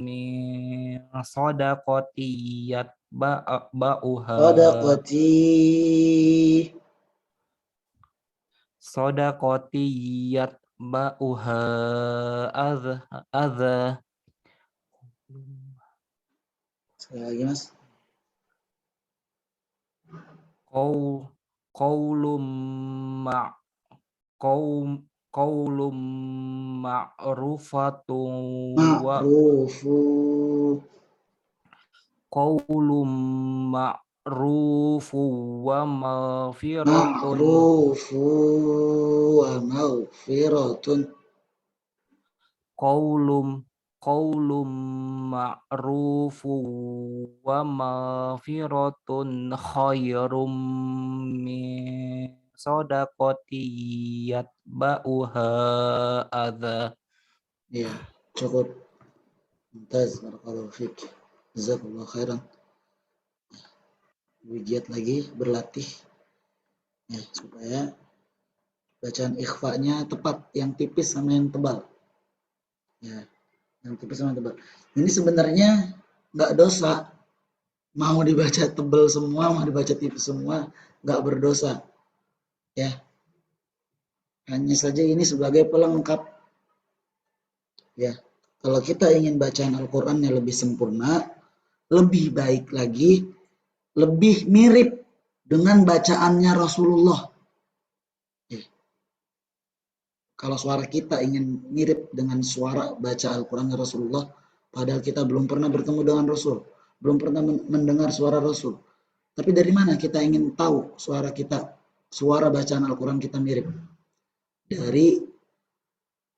S3: min shadaqati yatba'uha. Shadaqati yatba'uha adha.
S1: Sekali lagi, Mas.
S3: Qaulum ma'rufatun wa
S1: Ma'rufu.
S3: qaulum ma'rufu wa maghfiratun
S1: Ma'rufu wa maghfiratun.
S3: qaulum ma'rufu wa maghfiratun khairum min shadaqati yatba'uha adha.
S1: Ya, cukup. Mumtaz, barakallahu fiik. Jazakallahu khairan. Lebih lagi berlatih ya, supaya bacaan ikhfanya tepat, yang tipis sama yang tebal. Ya, yang tipis sama yang tebal. Ini sebenarnya nggak dosa. Mau dibaca tebal semua, mau dibaca tipis semua, nggak berdosa. Ya, hanya saja ini sebagai pelengkap. Ya, kalau kita ingin bacaan Al-Quran yang lebih sempurna, lebih baik lagi, lebih mirip dengan bacaannya Rasulullah. Ya. Kalau suara kita ingin mirip dengan suara baca Al-Quran Rasulullah, padahal kita belum pernah bertemu dengan Rasul, belum pernah mendengar suara Rasul. Tapi dari mana kita ingin tahu suara kita, suara bacaan Al-Quran kita mirip? Dari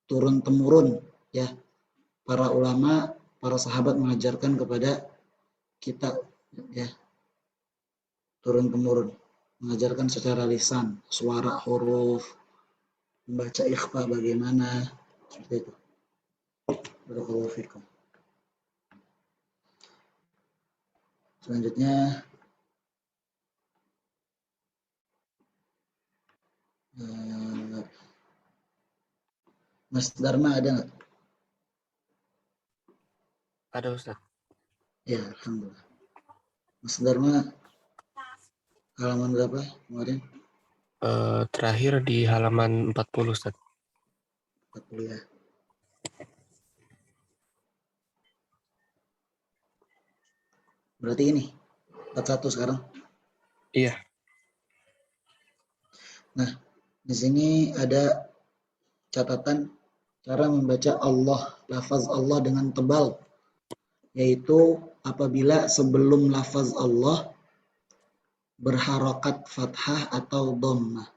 S1: turun-temurun, ya, para ulama, para sahabat mengajarkan kepada kita, ya, turun-temurun, mengajarkan secara lisan, suara, huruf, membaca ikhfa bagaimana, seperti itu. Barakallahu fikum. Selanjutnya Mas Dharma ada nggak?
S4: Ada, Ustaz.
S1: Ya, alhamdulillah. Mas Dharma halaman berapa kemarin?
S4: Terakhir di halaman 40, Ustaz.
S1: 40 ya. Berarti ini 41 sekarang.
S4: Iya.
S1: Nah, di sini ada catatan cara membaca Allah, lafaz Allah dengan tebal, yaitu apabila sebelum lafaz Allah berharokat fathah atau dhammah.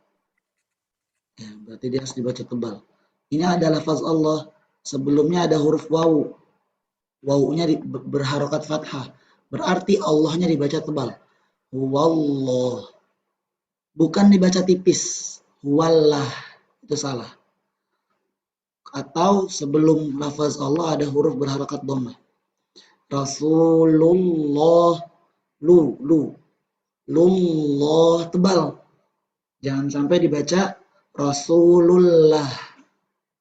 S1: Ya, berarti dia harus dibaca tebal. Ini ada lafaz Allah, sebelumnya ada huruf wawu. Wawunya berharokat fathah. Berarti Allahnya dibaca tebal. Wallah. Bukan dibaca tipis. Wallah. Itu salah. Atau sebelum lafaz Allah ada huruf berharokat dhammah. Rasulullah. Lullah tebal. Jangan sampai dibaca Rasulullah.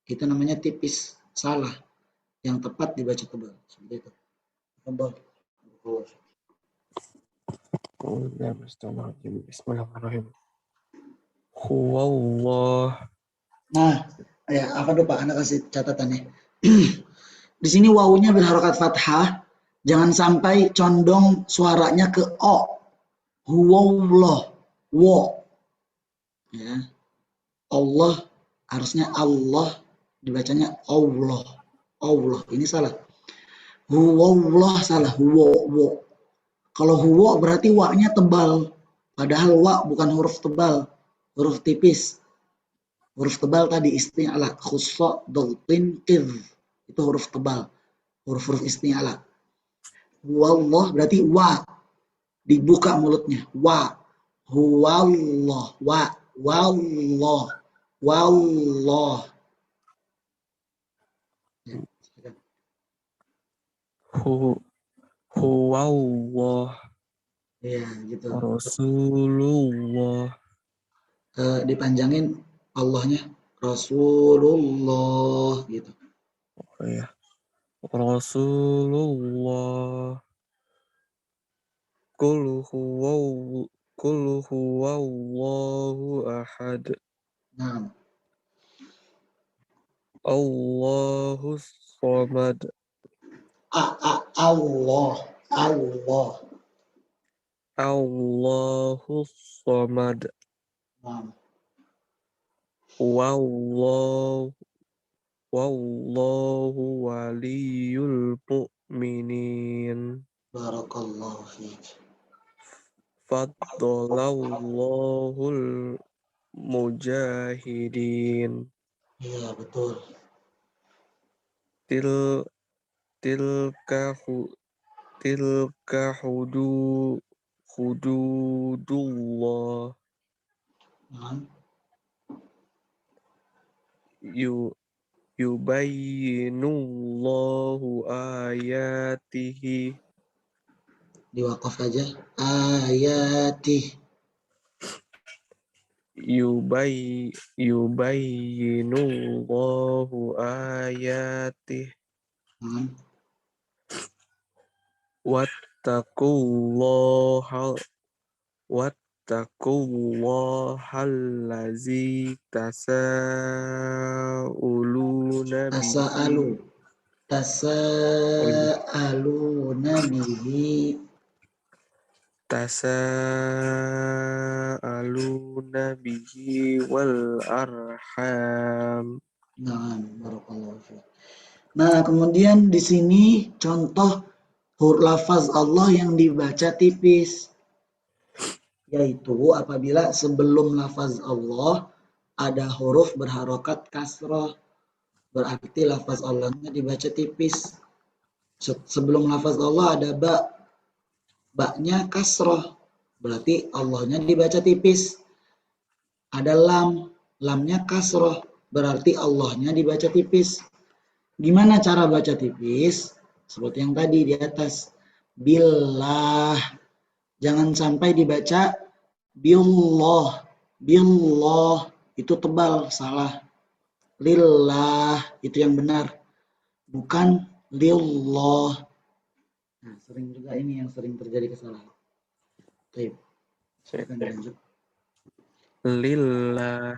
S1: Itu namanya tipis. Salah. Yang tepat dibaca tebal. Seperti itu. Tebal.
S4: Bismillahirrahmanirrahim. Huwallah.
S1: Nah, ya, apa tuh Pak? Anda kasih catatannya. Di sini wawunya berharokat fathah. Jangan sampai condong suaranya ke o. Huwallah. Wo. Ya. Allah harusnya Allah Dibacanya Allah. Allah. Ini salah. Huwallah salah. Huwa. Kalau huwa berarti wa-nya tebal. Padahal wa bukan huruf tebal. Huruf tipis. Huruf tebal tadi isti'ala. Khussa, daltin, qidh. Itu huruf tebal. Huruf-huruf isti'ala. Huwallah berarti wa. Dibuka mulutnya. Wa. Huwallah. Wa. Wallah. Wallah. Ya, silakan.
S4: Huwallah
S1: Ya, gitu.
S4: Rasulullah.
S1: Dipanjangin Allahnya Rasulullah gitu.
S4: Oh ya. Rasulullah. Qul huwallahu ahad.
S1: Nah,
S4: Allahus samad.
S1: Allah, Allah.
S4: Allahus samad.
S1: Nah,
S4: Wallahu waliyul mu'minin.
S1: barakallahu fiik.
S4: Faddalallahul mujahidin.
S1: Iya, betul.
S4: Tilka hududullah
S1: Nah,
S4: yubayyinullahu ayatihi.
S1: diwakaf aja. Ayatih.
S4: Yubayyinullahu ayatihi.
S1: Nah,
S4: Wattaqullahallazi tasa'uluna
S1: tasa'alu.
S4: bihi.
S1: Tasa'aluna bihi.
S4: Tasa'aluna bihi wal arham.
S1: Nah, barakallahu fiik. Nah, kemudian di sini contoh lafaz Allah yang dibaca tipis, yaitu apabila sebelum lafaz Allah ada huruf berharokat kasroh, berarti lafaz Allahnya dibaca tipis. Sebelum lafaz Allah ada baknya kasroh, berarti Allahnya dibaca tipis. Ada lamnya kasroh, berarti Allahnya dibaca tipis. Gimana cara baca tipis? Seperti yang tadi di atas. Billah. Jangan sampai dibaca billah. Billah. Itu tebal, salah. Lillah. Itu yang benar. Bukan lillah. Nah, sering juga ini yang sering terjadi kesalahan. Baik. Silakan lanjut.
S4: Lillah.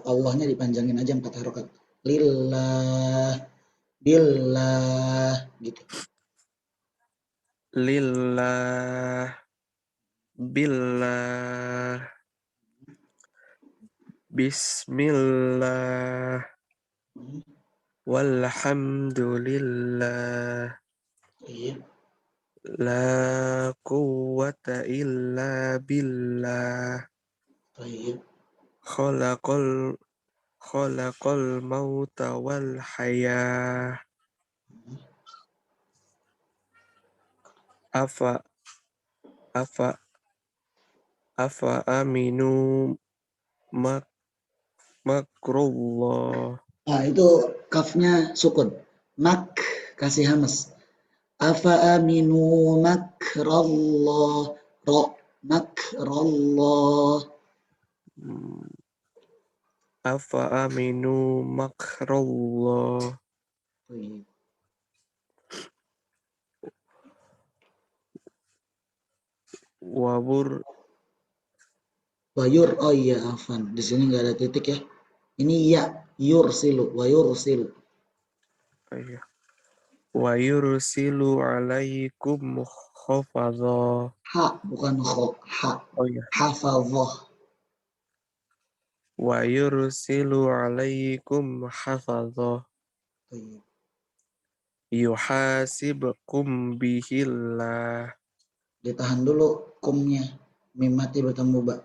S1: Allahnya dipanjangin aja 4 harokat. Lillah. Billah. Gitu.
S4: Lillah. Billah. Bismillah. Walhamdulillah.
S1: Iya.
S4: La quwwata illa billah.
S1: Baik.
S4: Khalaqal mauta wal hayah. Afa aminu makrullah.
S1: Nah, itu kafnya sukun. Kasih hamas. Afa aminu makrallah. Makrallah.
S4: Afa aminu makrullah.
S1: Baik. Wayur, oh iya afan. Di sini nggak ada titik ya. Ini ya, yursilu, wayursilu.
S4: Wa yursilu alaikum khafadha.
S1: Ha, bukan kho, ha.
S4: Oh iya.
S1: Hafadhah.
S4: wa yursilu alaikum hafadha
S1: Baik.
S4: yuhasibkum bihillah.
S1: Ditahan dulu kumnya. Mim mati bertemu ba.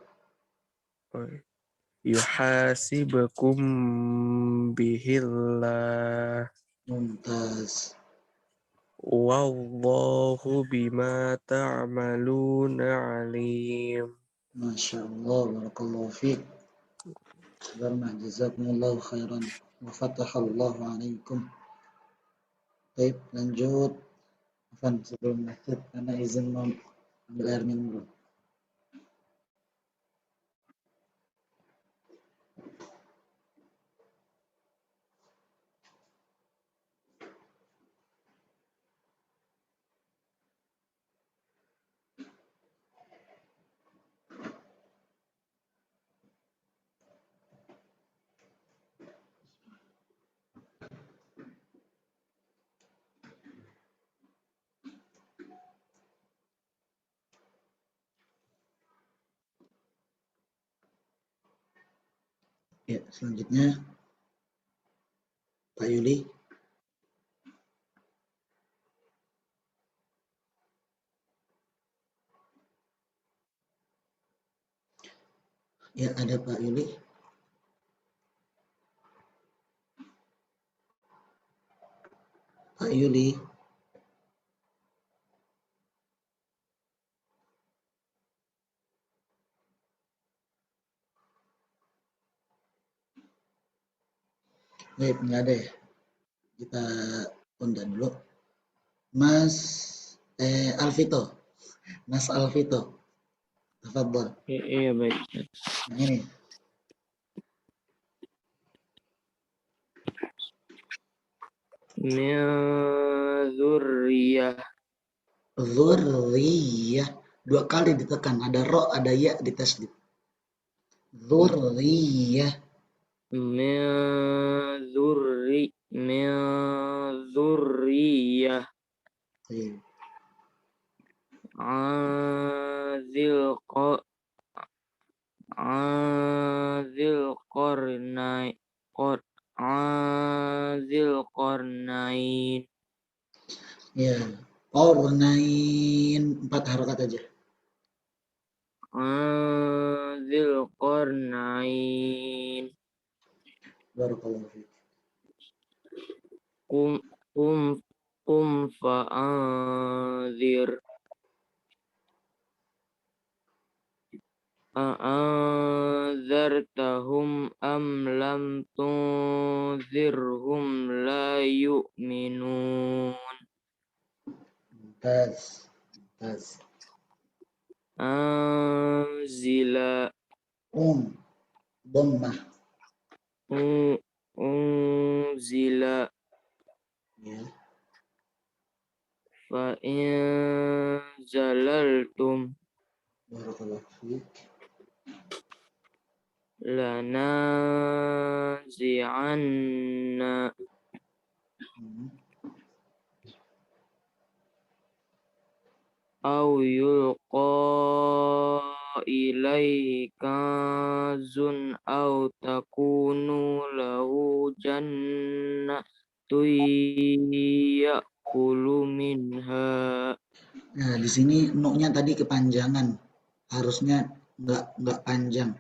S4: Yuhasibkum bihillah.
S1: Mumtaz.
S4: Wallahu bima ta'maluna alim.
S1: Masya Allah. Barakallahu fiqh. Sabarna. Jazakumullahu khairan. Wa fatahallahu alaikum. Baik, lanjut. Afan, sebelum lanjut, karena izin mau ambil air minum dulu. Ya, selanjutnya Pak Yuli. Ya, ada Pak Yuli. Pak Yuli. Baik, nggak ada ya. Kita undang dulu. Mas Alvito. Mas Alvito. Tafadhol.
S5: Iya baik.
S1: Yang ini.
S5: Min dzurriyyah.
S1: Dzurriyah. Dua kali ditekan. Ada ro, ada ya di tasdid. Dzurriyah.
S5: Min dzurriyyah.
S1: Baik.
S5: Azil qarnain.
S1: Ya. Qarnain. 4 harokat aja.
S5: Azil qarnain.
S1: Barakallahu fiik.
S5: Qum fa'anzir. A'anzartahum am lam tunzirhum la yu'minun.
S1: Mumtaz. Mumtaz.
S5: Anzila.
S1: Dhammah.
S5: Unzila.
S1: Ya.
S5: Fa'in zalaltum
S1: Barakallahu fiik.
S5: lanazi'anna aw yulqa ilaihi kanzun aw takunu lahu jannatun ya'kulu minha.
S1: Nah, di sini nu-nya tadi kepanjangan. Harusnya enggak panjang.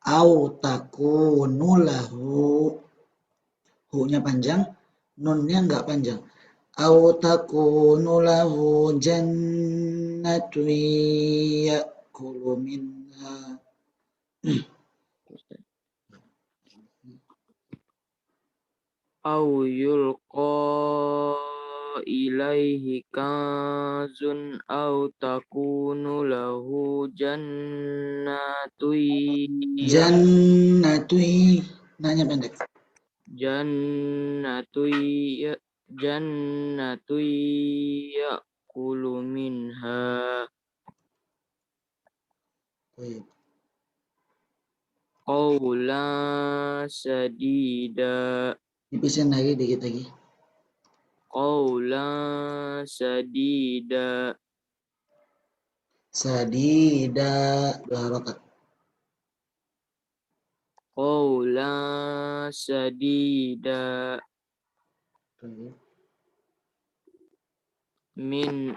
S1: Au takunu lahu. Hu-nya panjang, nun-nya enggak panjang. Au takunu lahu jannatun ya'kulu minha.
S5: Au yulqa ilaihi kanzun aw takunu lahu
S1: Jannatui. Nanya pendek.
S5: jannatui ya'kulu minha.
S1: Baik.
S5: Qawlan sadida.
S1: Dipisahin lagi dikit lagi.
S5: Qawlan sadida.
S1: Sadida. 2 harokat.
S5: qawlan sadida.
S1: Baik.
S5: Min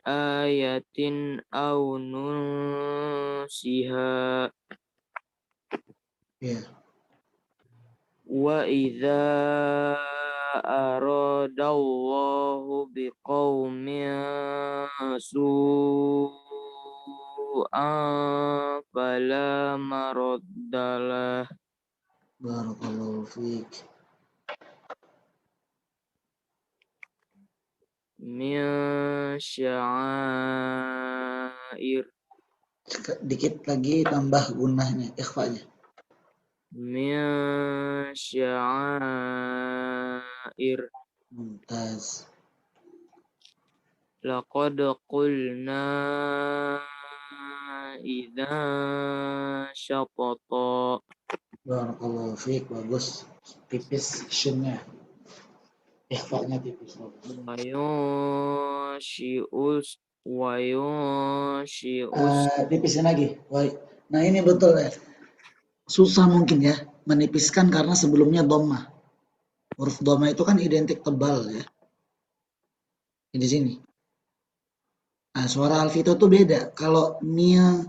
S5: ayatin aw nunsiha.
S1: Ya.
S5: Wa idza aradallahu biqaumin su'an fala maraddalah
S1: Barakallahu fiik.
S5: min sya'air
S1: Dikit lagi tambah gunahnya, ikhfanya.
S5: min sya'air.
S1: Mumtaz.
S5: Laqad qulna idza syatata.
S1: Barakallahu fiik, bagus. Tipis shinnya. Ikhfanya tipis. Bagus.
S5: Wa yunshi'us
S1: Tipisin lagi. Baik. Nah ini betul ya. Susah mungkin ya menipiskan karena sebelumnya dhammah. Huruf dhammah itu kan identik tebal ya. Di sini. Nah, suara alfito tuh beda. Kalau mia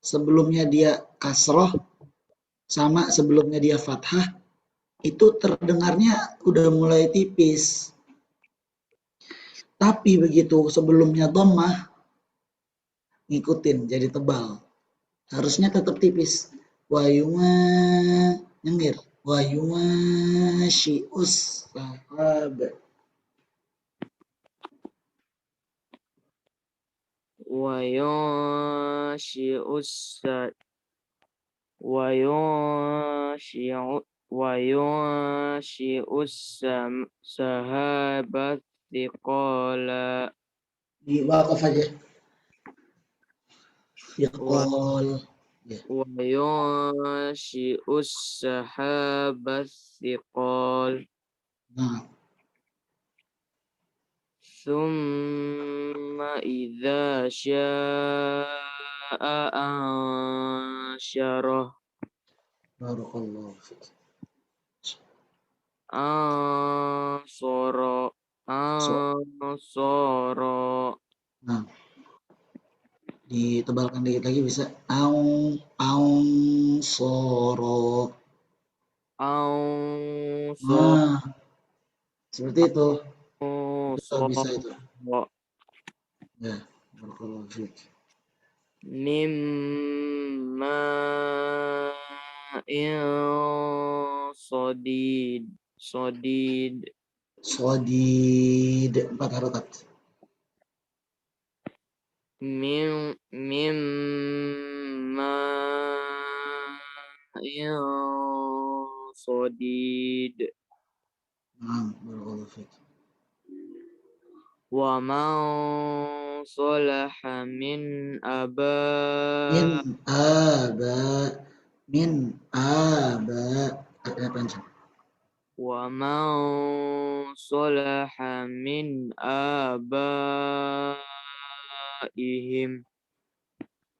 S1: sebelumnya dia kasroh sama sebelumnya dia fathah, itu terdengarnya udah mulai tipis. Tapi begitu sebelumnya dhammah, ngikutin jadi tebal. Harusnya tetap tipis. Wayuma nyengir. Wayuma syi'us sahab.
S5: wa yunshi'us sahabat thiqala.
S1: Di wakaf aja. Iqol.
S5: Wa yunshi'us sahabat thiqal.
S1: Nah,
S5: Summa idza sya'a ansyarah.
S1: barakallahu fiik.
S5: Ansoro.
S1: Nah, ditebalkan dikit lagi bisa. Soro. Nah, seperti itu. Betul bisa itu. Ya, barakallahu fiik.
S5: Mimma sodid.
S1: Sodid 4 harokat.
S5: Mimma sodid.
S1: Nah, barakallahu fiik.
S5: Wa man salaha min
S1: Min aba. Ada panjang.
S5: Wa man salaha min abaihim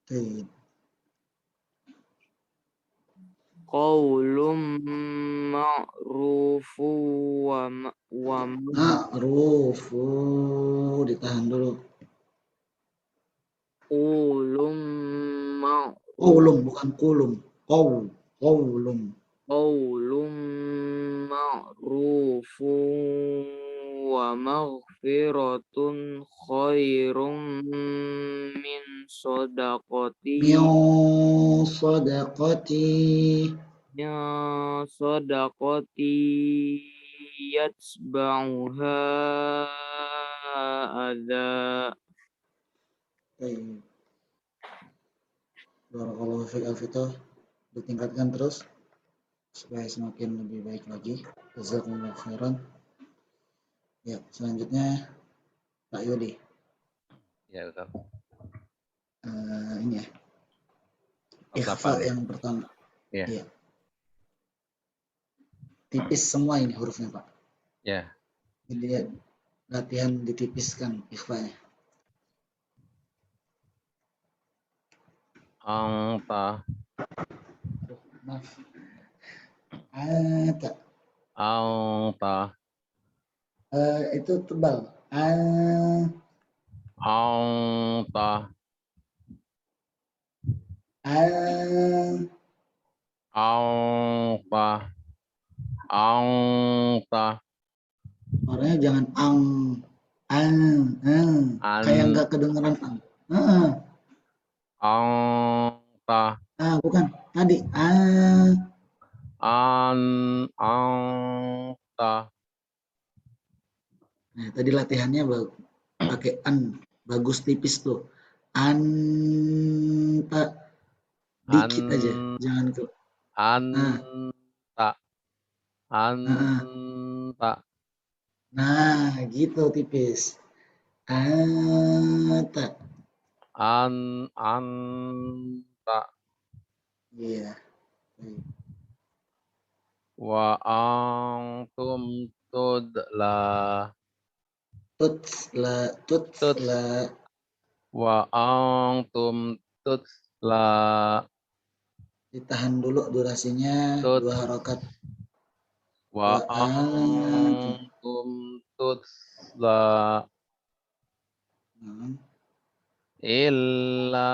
S1: Baik.
S5: qaulun ma'rufu wa
S1: Ma'rufu. Ditahan dulu.
S5: qaulun
S1: Qaulum bukan kulum. Qaulum.
S5: ma'rufu wa maghfiratun khairum min sadaqati
S1: Min sadaqati.
S5: Yatba'uha adza.
S1: Baik. Barakallahu fiik Alfito. Ditingkatkan terus supaya semakin lebih baik lagi. Jazakumullahu khairan. Ya, selanjutnya Pak Yudi.
S2: Ya, betul.
S1: Ini ya. Ikhfa
S2: 8 ya.
S1: yang pertama.
S2: Iya.
S1: Iya. Tipis semua ini hurufnya, Pak.
S2: Ya.
S1: Jadi ya, latihan ditipiskan ikhfanya.
S2: anta,
S1: Maaf. Ata.
S2: anta,
S1: Itu tebal.
S2: anta, anta, anta,
S1: Orangnya jangan kayak nggak kedengeran
S2: anta,
S1: bukan tadi
S2: anta.
S1: Nah, tadi latihannya pakai bagus tipis tuh. Anta dikit aja, jangan tuh.
S2: Anta, anta,
S1: Nah, gitu tipis. Anta.
S2: anta.
S1: Iya.
S2: Wa antum tudla.
S1: Tutsla.
S2: Wa antum tutla.
S1: Ditahan dulu durasinya 2 harokat.
S2: Wa antum tutla. Illa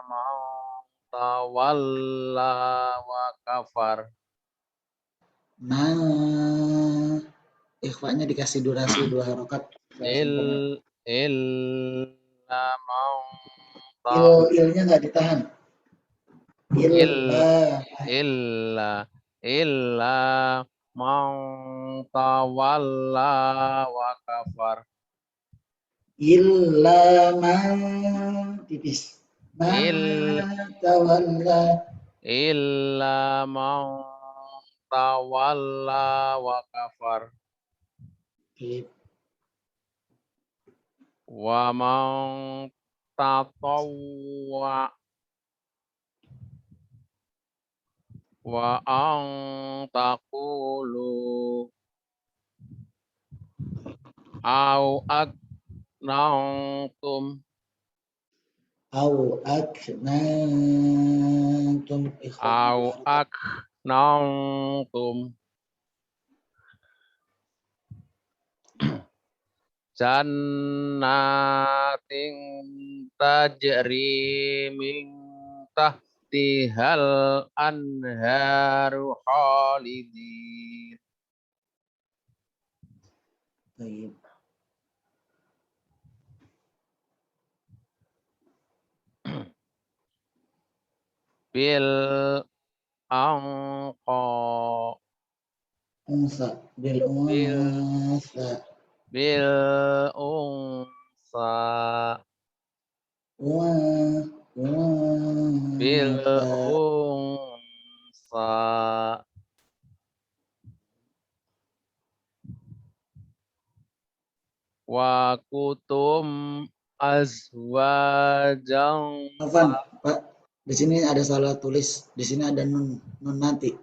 S2: man tawalla wa kafar.
S1: Nah, ikhfanya dikasih durasi 2 harokat.
S2: Illa man
S1: Ilnya nggak ditahan.
S2: illa man tawalla wa kafar.
S1: Illa man tipis. Tawalla.
S2: Illa man tawalla wa kafar. Wa man tatawwa wa an taqulu au aknantum
S1: Au aknantum.
S2: au aknantum jannatin tajri min tahtihal anharu khalidin.
S1: Baik.
S2: Bil anqa
S1: Unsa. Bil unsa.
S2: bil unsa bil unsa wa kutum azwajang.
S1: Afan, Pak. Di sini ada salah tulis. Di sini ada nun mati.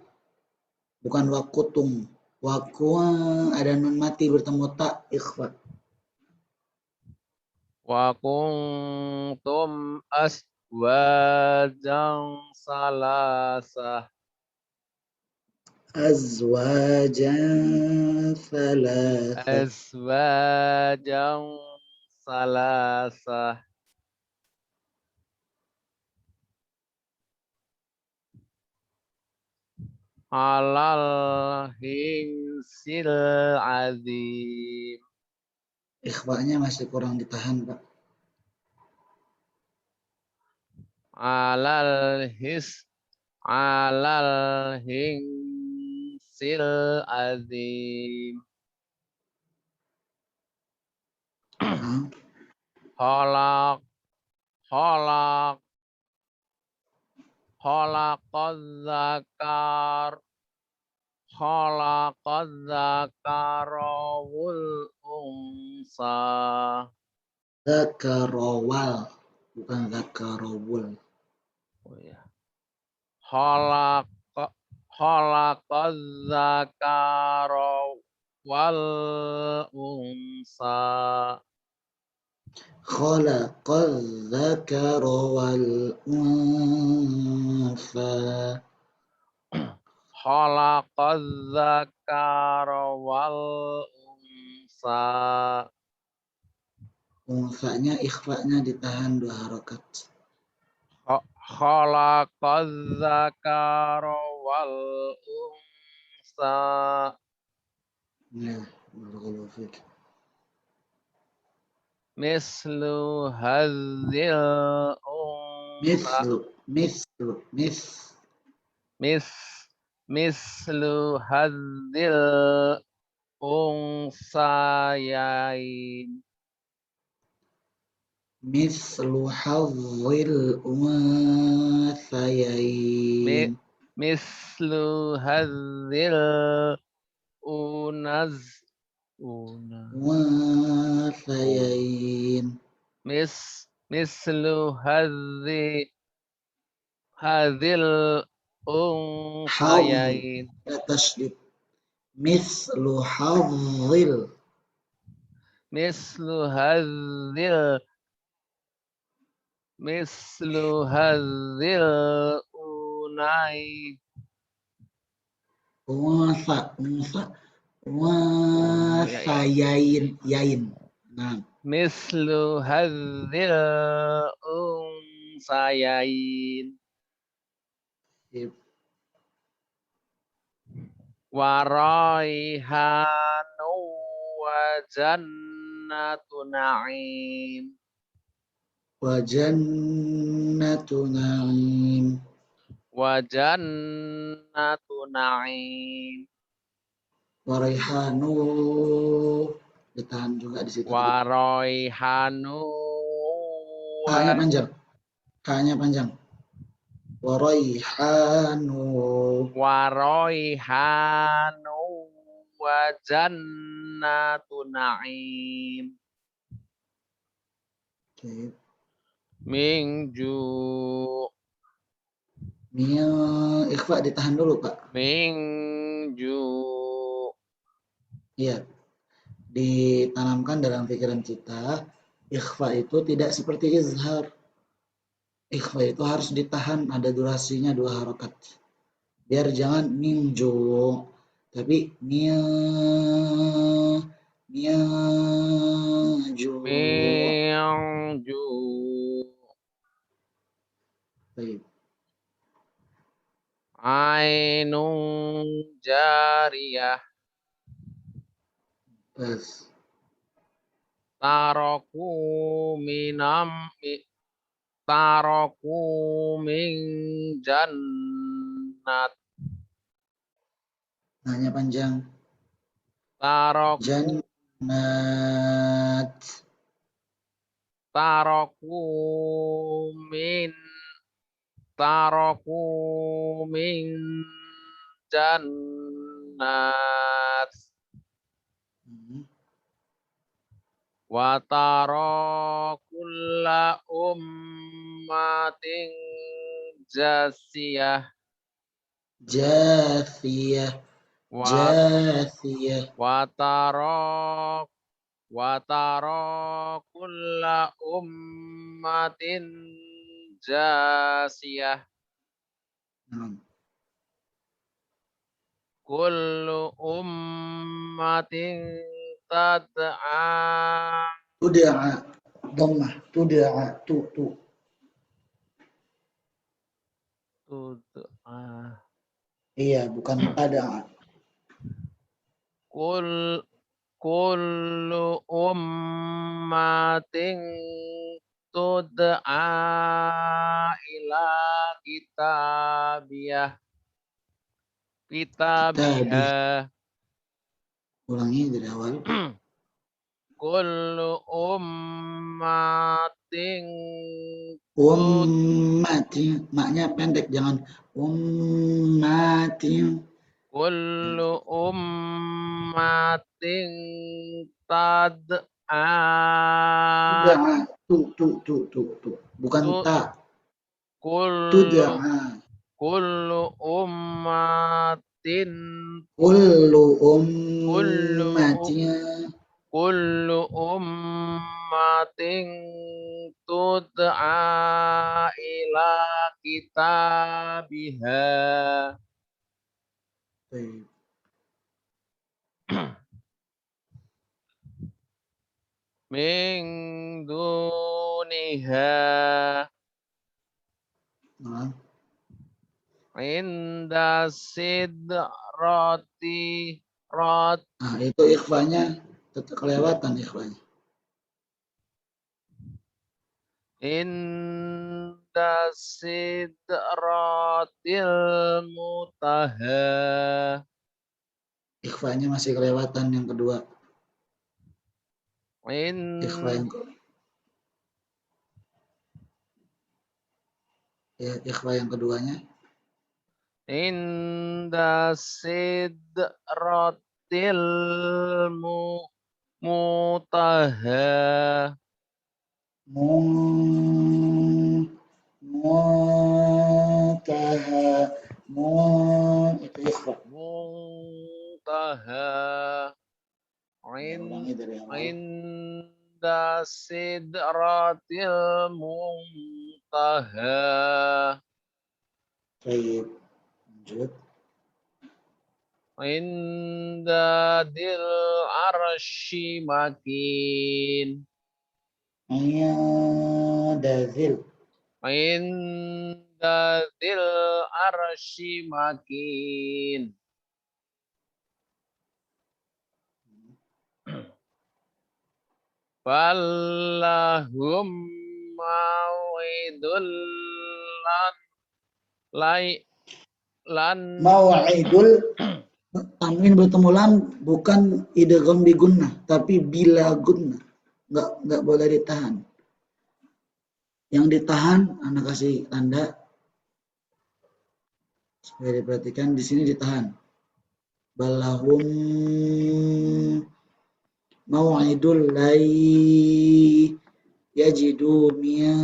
S1: Bukan wakutum. Ada nun mati bertemu tak ikhfa.
S2: Wa kuntum azwajang salasah.
S1: Azwajan thalatha.
S2: Azwajang salasah. Alal hinsil azim.
S1: Ikhfanya masih kurang ditahan, Pak.
S2: Alal hinsil azim. Khalaqaz zakara wal unsa.
S1: Zakarawal, bukan zakarawul.
S2: Oh ya. Khalaqaz zakara wal unsa.
S1: Khalaqal dzakara wal unsa.
S2: Khalaqaz zakara wal unsa.
S1: Unsanya ikhfa'nya ditahan 2 harokat.
S2: Khalaqaz zakara wal unsa.
S1: Ya, barakallahu fiik.
S2: Mislu hadzil unsa. Mislu hadzil unsayain.
S1: Mislu hadzil unsayain.
S2: Mislu hadzil
S1: Unsayain.
S2: mislu hadzil unsayain.
S1: Tasydid. Mislu hadzil.
S2: Mislu hadzil unai.
S1: Unsayain. Yain. Nah,
S2: Mislu hadzil unsayain. Waraihanu wa jannatu na'im.
S1: wa jannatu na'im.
S2: Wa jannatu na'im.
S1: Waraihanu ditahan juga di situ.
S2: Waraihanu
S1: Hanya panjang. Hanya panjang. Waraihanu.
S2: Waraihanu wa jannatu na'im.
S1: Oke.
S2: Mingju.
S1: Ikhfa ditahan dulu, Pak.
S2: Mingju.
S1: Iya. Ditanamkan dalam pikiran kita, ikhfa itu tidak seperti izhar. Ikhfa itu harus ditahan, ada durasinya 2 harokat. Biar jangan mingju, tapi mingju.
S2: Mingju.
S1: Baik.
S2: Ainun jariyah.
S1: Terus.
S2: Taroku min jannat.
S1: Hanya panjang.
S2: Taroku
S1: Jannat.
S2: min jannat. Wa tara kulla ummatin jasiyah.
S1: Jathiyah. Jathiyah.
S2: Wa tara kulla ummatin jasiyah. Kullu ummatin tad'a.
S1: Tud'a. Dhammah. Tud'a. Tu.
S2: Tud'a.
S1: Iya, bukan tad'a.
S2: Kullu ummatin tud'a ila kitabiyah. Kitabiha.
S1: Ulangi dari awal.
S2: Kullu ummatin.
S1: Ummatin. Maknya pendek, jangan ummatin.
S2: Kullu ummatin tad'a.
S1: Tu. Bukan ta. Tud'a.
S2: Kullu ummatin.
S1: Kullu ummatin.
S2: ummatin tud'a ila kitabiha
S1: Baik.
S2: min duniha
S1: Nah,
S2: inda sidrati rat
S1: nah itu ikhfanya tetap kelewatan ikhfanya.
S2: inda sidratil muntaha
S1: Ikhfanya masih kelewatan yang kedua. Ikhfa yang ikhfa yang keduanya.
S2: inda sidratil muntaha
S1: Muntaha itu ikhfa.
S2: muntaha
S1: Ya, ulangi dari awal.
S2: inda sidratil muntaha
S1: Baik, lanjut.
S2: inda dil arsy makin
S1: Ayadazil.
S2: inda dil arsy makin Fallahum mau'idul lan
S1: Mau'idul tanwin bertemu lam bukan idgham bi gunnah tapi bila gunnah. Enggak boleh ditahan. Yang ditahan Anda kasih tanda supaya diperhatikan di sini ditahan. Balahum mau'idul lai yajidu miya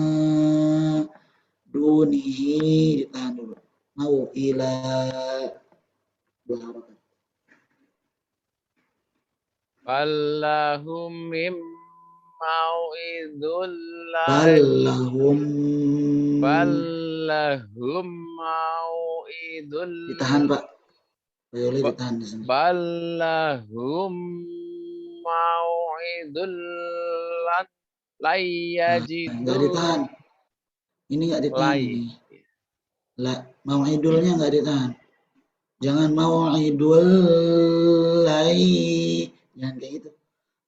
S1: dunihi ditahan dulu. Mau ila dua harakat.
S2: Fallahum mim mau'idul Fallahum mau'idul
S1: ditahan Pak. Boleh ditahan di sini.
S2: Ballahum mau'idul layajidu
S1: Enggak ditahan. Ini enggak ditahan
S2: Lai.
S1: ini. Mau'idulnya enggak ditahan. Jangan mau'idul lai. Jangan kayak gitu.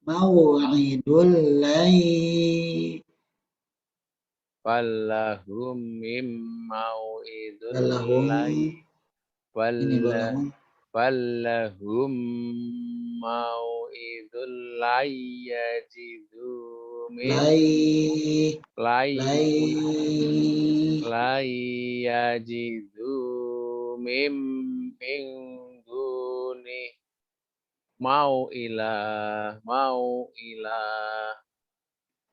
S1: Mau'idul lai.
S2: Fallahum mim mau'idul
S1: Balahum. Ini balahum.
S2: Fallahum mau'idul layajidu layajidu mim duni mau'ilah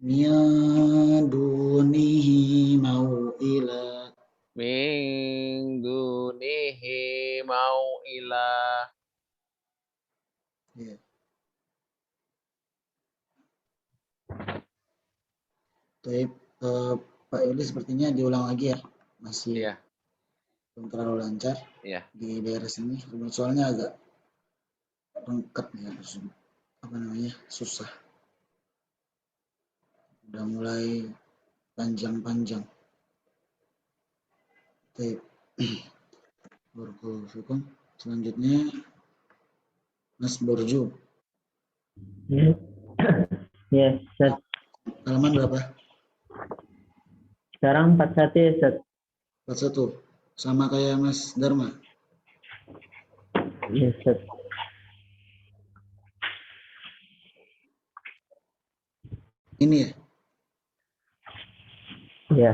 S1: Min dunihi mau'ila.
S2: min dunihi mau'ilah.
S1: Ya. Baik, Pak Yuli sepertinya diulang lagi ya. Masih
S2: Iya.
S1: belum terlalu lancar di daerah sini. Soalnya agak rengket ya, susah. Udah mulai panjang-panjang. Baik. Barakallahu selanjutnya Mas Borju.
S6: Ya, Ustaz.
S1: Halaman berapa?
S6: Sekarang 41 ya, Ustaz.
S1: 41. Sama kayak Mas Dharma.
S6: Ya, Ustaz.
S1: Ini ya?
S6: Ya.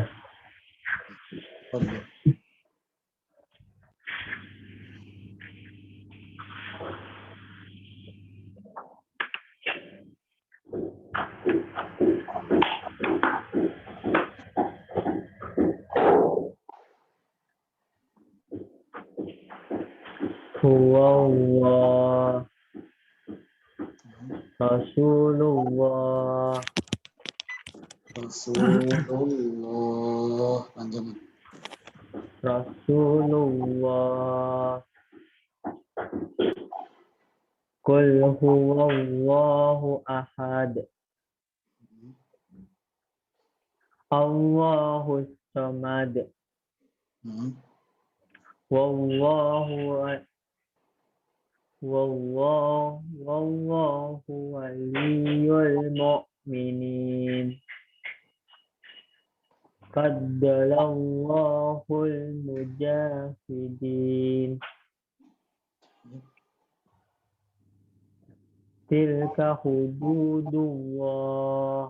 S1: Fadhil.
S6: Huwallah Rasulullah
S1: Rasulullah. Panjangin.
S6: Rasulullah. Qul huwallahu ahad. Allahus samad. Wallahu waliyul mu'minin. Qaddalallahul mujahidin. Tilka hududullah.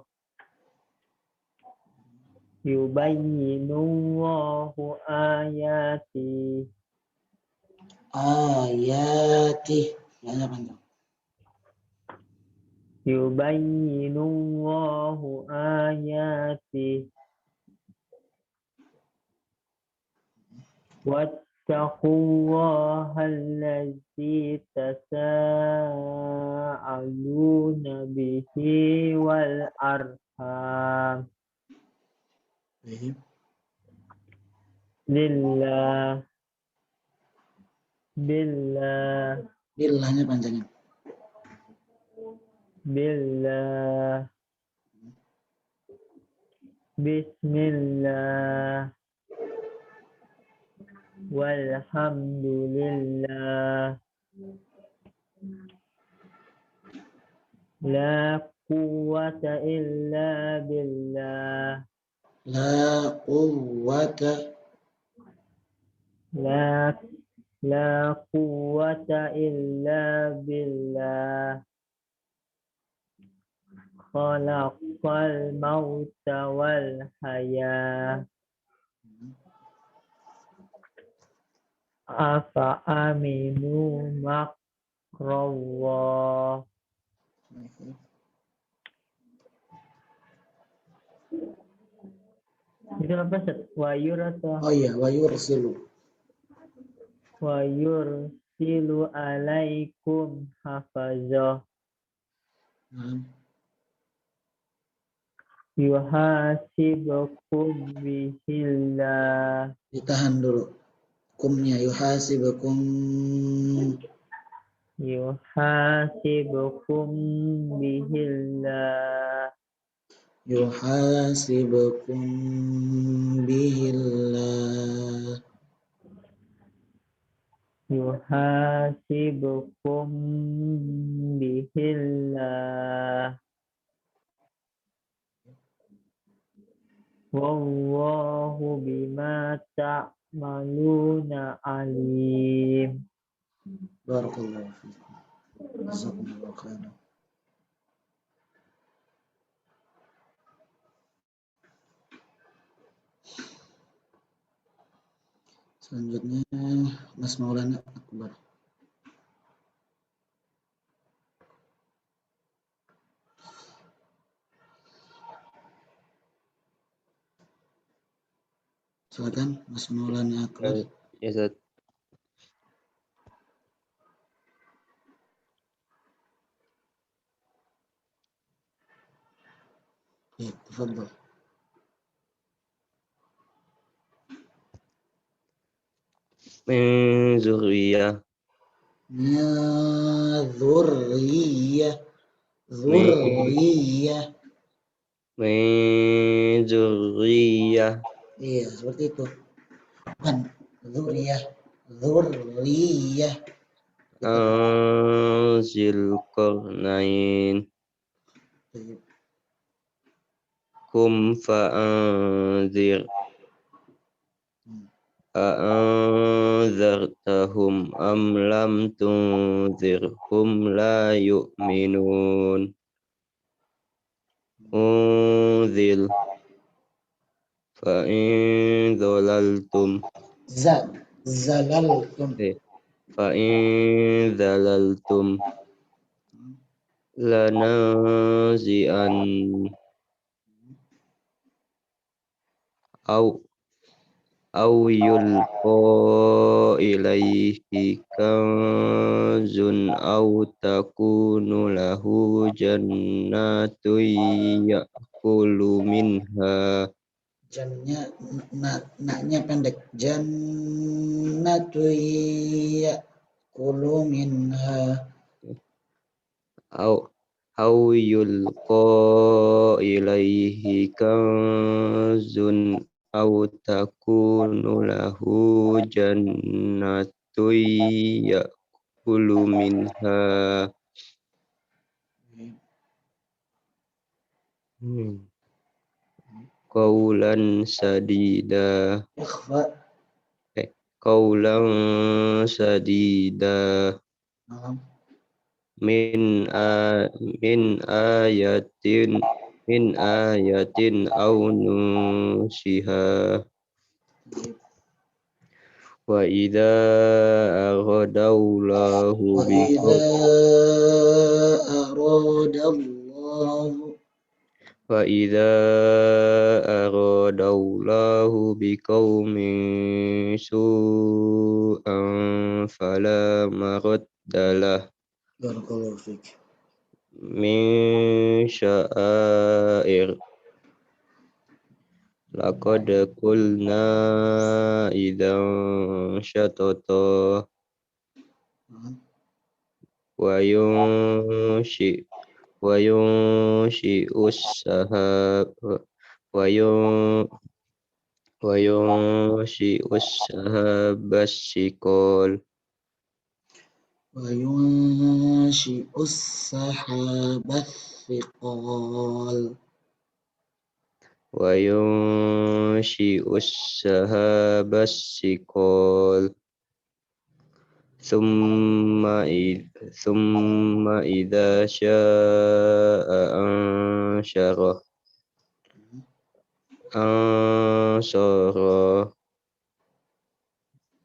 S6: Yubayyinullahu ayati.
S1: Ayati. Ya, panjang.
S6: Yubayyinullahu ayati. Wattaqullaha allazi tasaaluna bihi wal arham. Billah.
S1: Billahnya panjangin.
S6: Billah. Bismillah. Walhamdulillah. La quwwata illa billah.
S1: La quwwata.
S6: La quwwata illa billah. Khalaqal mauta wal hayah. Afa aminu makrallah. Itu apa Ustaz? Wayur atau
S1: Oh iya, wayursilu.
S6: wayursilu alaikum hafazah. Yuhasibukum bihillah.
S1: Ditahan dulu. Kumnya yuhasibukum.
S6: Yuhasibukum bihillah.
S1: Yuhasibukum bihillah.
S6: Yuhasibukum bihillah. Wallahu bima ta'maluna alim.
S1: Barakallahu fiikum. Jazakumullahu khairan. Selanjutnya Mas Maulana Akbar. Silakan Mas Maulana Akbar.
S2: Ya, Ustaz.
S1: Ya, tafadhal.
S2: Min zuriyah.
S1: Ya, dzurriyyah. Dzurriyyah.
S2: Min zuriyah.
S1: Iya, seperti itu. Bukan dzurriyyah, dzurriyyah.
S2: Zil qarnain.
S1: Baik.
S2: Kum fa'anzir. A'anzartahum am lam tunzirhum la yu'minun. Unzil fa'in dhalaltum.
S1: Zalaltum.
S2: Fa'in dhalaltum lanazi'an au yulqa ilaihi kanzun au takunu lahu jannatu takulu minha.
S1: Jannya naknya pendek. Jannatu yakulu minha.
S2: Au yulqa ilaihi kanzun au takunu lahu jannatu yakulu minha. Qaulan sadida.
S1: Ikhfa.
S2: Qaulan sadida. Min ayatin au nusiha. Wa idza aghadallahu biqaumin su'an fala maraddalah
S1: Barakallahu fiik.
S2: min sya'air. Laqad qulna idzan syatata wa yunshi'us sahabas siqal.
S1: Wa yunshi'us sahabas thiqal.
S2: Wa yunshi'us sahabas siqal. Thumma idza sya'a ansyara.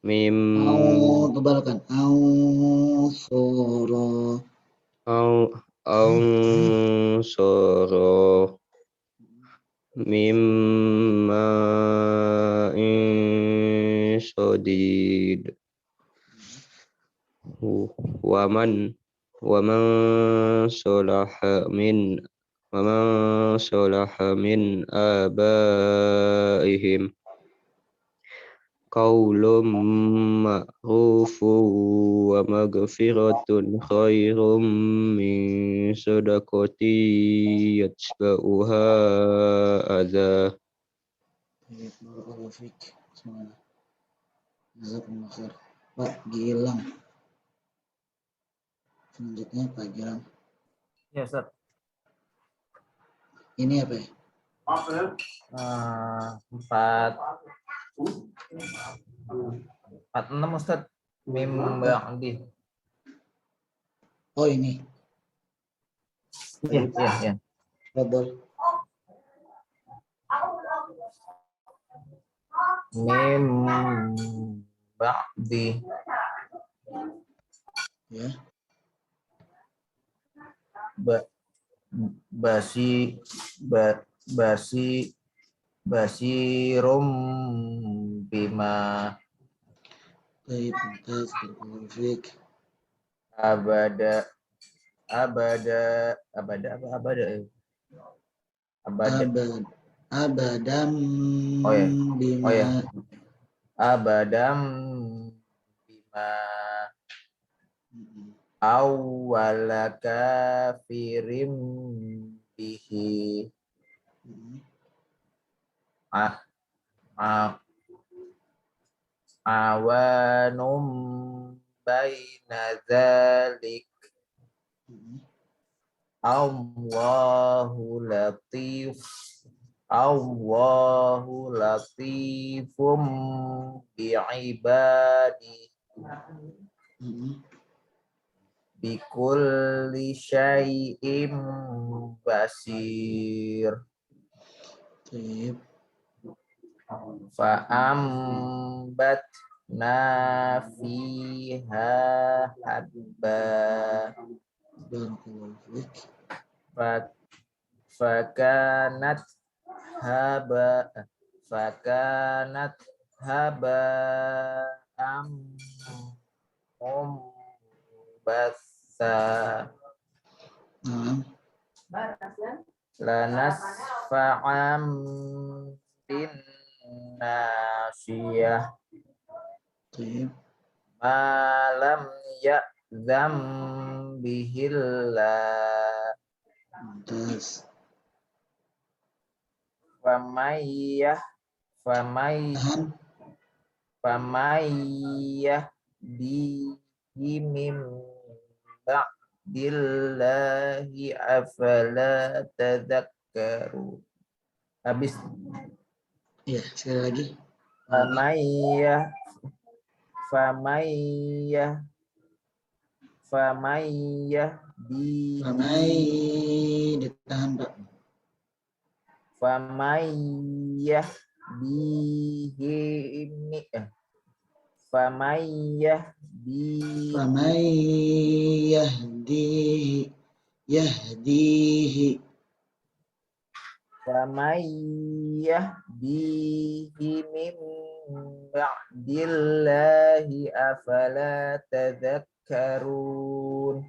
S2: Mim
S1: Tebalkan. Soro.
S2: ansara mimma insadid waman salaha min abaihim qaulum ma'rufun wa maghfiratun khairum min sadaqati yatba'uha adza.
S1: Barakallahu fiik. Semuanya. Jazakumullah khair. Pak Gilang. Selanjutnya Pak Gilang.
S3: Ya, Ustaz.
S1: Ini apa ya?
S3: 46 Ustaz. Mim ba'di.
S1: Oh ini.
S3: Iya.
S1: Fadhol.
S3: Mim ba'di.
S1: Ya.
S3: Basirum bima
S1: Baik, mumtaz. Barakallahu fiik.
S3: abada
S1: Abadam
S3: Oh ya.
S1: bima.
S3: Abadam bima awwala kafirim bihi awanum baina dzalik Allahu latifum bi'ibadi bikulli syai'im basir.
S1: Baik.
S3: Fa'ambatna fiha habba
S1: Barakallahu fiik.
S3: fakanat haba basa.
S1: Nah.
S3: lanasfa'am bin nasiyah
S1: Baik.
S3: malam ya'zam bihillah
S1: Mumtaz.
S3: famayyah
S1: Tahan.
S3: bihi min ba'dillahi afala tadhakkaru. Habis.
S1: Iya, sekali lagi.
S3: Famayyah bihi
S1: Ramai ditahan, Pak.
S3: famayyah bihi famayyah bihi
S1: Famai yahdihi
S3: famayyah bihi min ba'dillahi afala tadhakkarun.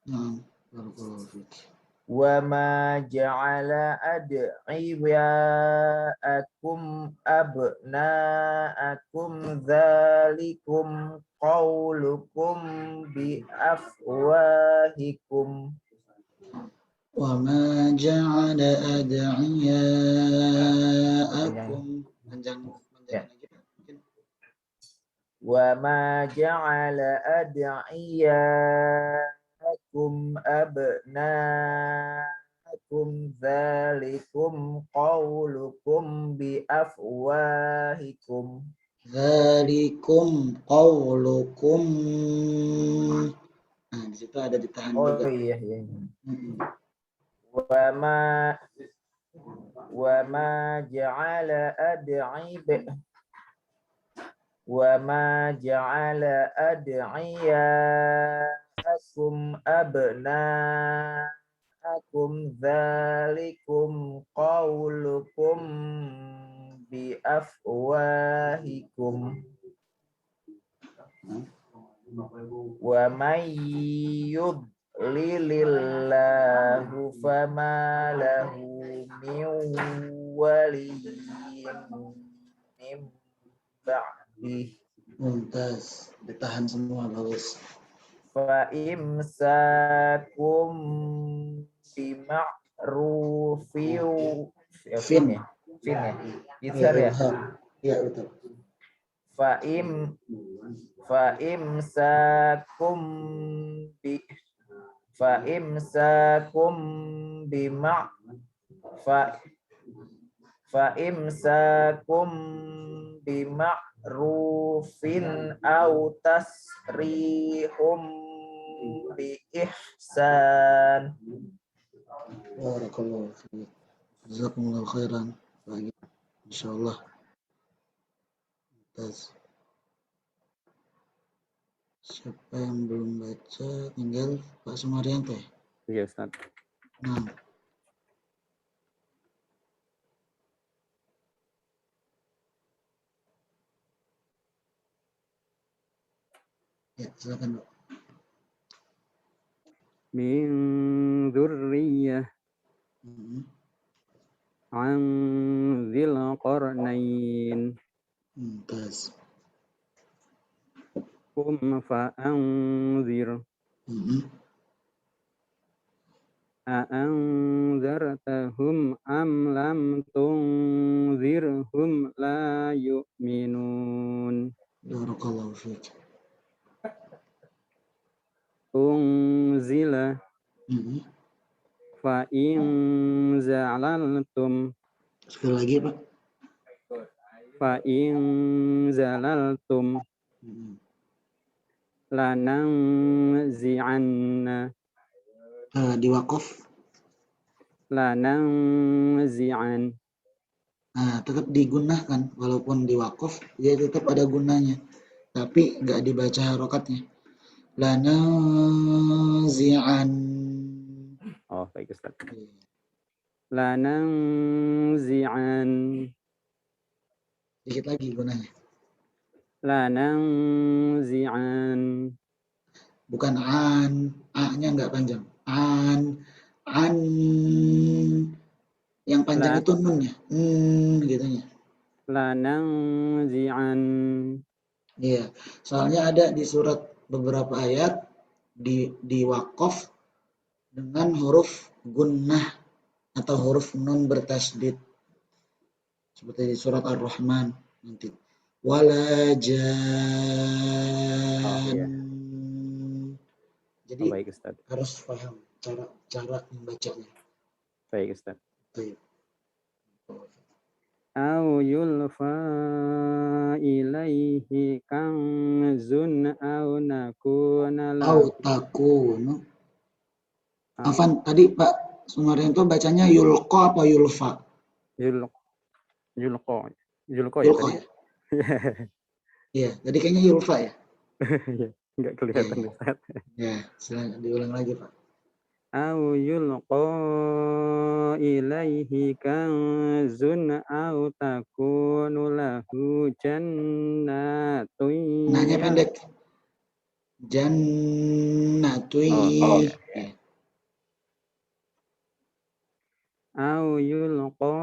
S1: Nah, barakallahu fiik.
S3: Wa ma ja'ala ad'iyaakum abna'akum dzalikum qaulukum bi afwahikum
S1: Wa ma ja'ala ad'iyaakum panjang lagi, Pak. Mungkin.
S3: wa ma ja'ala ad'iyaakum abna'akum dzalikum qaulukum bi afwahikum.
S1: Dzalikum qaulukum. Nah, di situ ada ditahan
S3: Oh
S1: juga.
S3: iya.
S1: Mm-mm.
S3: wa ma ja'ala ad'iyaakum abna'akum dzalikum qaulukum bi afwahikum wa may yudlilillahu fama lahu min waliyyin min ba'dih.
S1: Mumtaz. Ditahan semua, bagus.
S3: Fa imsakum bima'rufin
S1: Fin.
S3: ya Izhar ya
S1: Iya, betul.
S3: fa imsakum bima'rufin aw tasrihum bi ihsan.
S1: Barakallahu fiik. Jazakumullahu khairan. Lagi insyaallah. Mumtaz. Siapa yang belum baca tinggal Pak Sumaryanto ya?
S2: Iya, Ustaz.
S1: Nah. Ya, silakan, Pak.
S2: Min dzurriyyah an dzil qarnain
S1: Mumtaz.
S2: kum fa'anzir a'anzartahum am lam tunzirhum la yu'minun.
S1: Barakallahu fiik.
S2: Unzila fa in zalaltum.
S1: Sekali lagi, Pak.
S2: Fa in zalaltum lananzi'anna.
S1: Di wakaf.
S2: Lananzi'an.
S1: Nah, tetap digunakan walaupun di wakaf dia tetap ada gunanya, tapi nggak dibaca harokatnya. Lananzi'an.
S2: Oh, baik Ustaz. Lananzi'an.
S1: Sedikit lagi gunanya.
S2: Lananzi'an.
S1: Bukan an, a-nya nggak panjang. An An yang panjang
S2: La.
S1: itu nunnya. Gitunya.
S2: Lananzi'an.
S1: Iya, soalnya ada di surat beberapa ayat di waqaf dengan huruf gunnah atau huruf nun bertasdid. Seperti di surat Ar-Rahman nanti. Wala jan.
S2: Oh iya.
S1: Jadi
S2: Oh, baik Ustaz.
S1: harus paham cara membacanya.
S2: Baik Ustaz.
S1: Baik.
S2: Au yulfa ilaihi kanzun au nakuna
S1: Au
S2: lahu.
S1: takunu. Afan, tadi Pak Sumaryanto bacanya yulqa apa yulfa?
S2: Yulqa ya
S1: Yulqa
S2: tadi.
S1: ya? Iya, tadi kayaknya yulfa ya?
S2: Iya, enggak kelihatan Ustaz.
S1: Ya, silakan diulang lagi Pak.
S2: Au yulqa ilaihi kanzun au takunu lahu jannatun
S1: Nanya pendek. Jannatui.
S2: Oh, iya.
S1: Ya.
S2: Au yulqa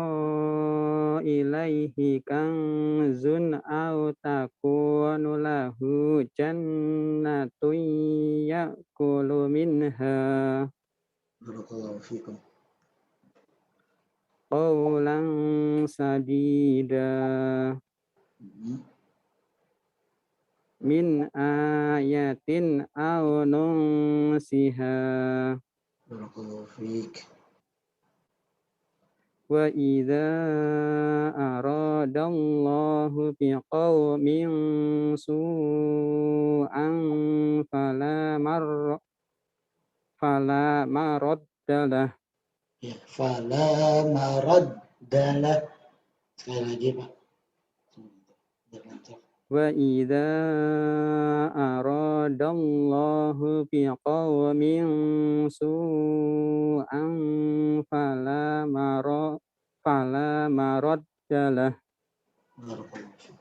S2: ilaihi kanzun au takunu lahu jannatun ya'kulu minha
S1: Barakallahu fikum.
S2: qawlan sadida min ayatin aw nunsiha
S1: Barakallahu fik.
S2: wa idza aradallahu biqaumin su'an fala maraddalah.
S1: Ya, fala maraddalah. Sekali lagi Pak. Biar lancar.
S2: Wa idza aradallahu biqaumin su'an fala maraddalah
S1: Barakallahu fikum.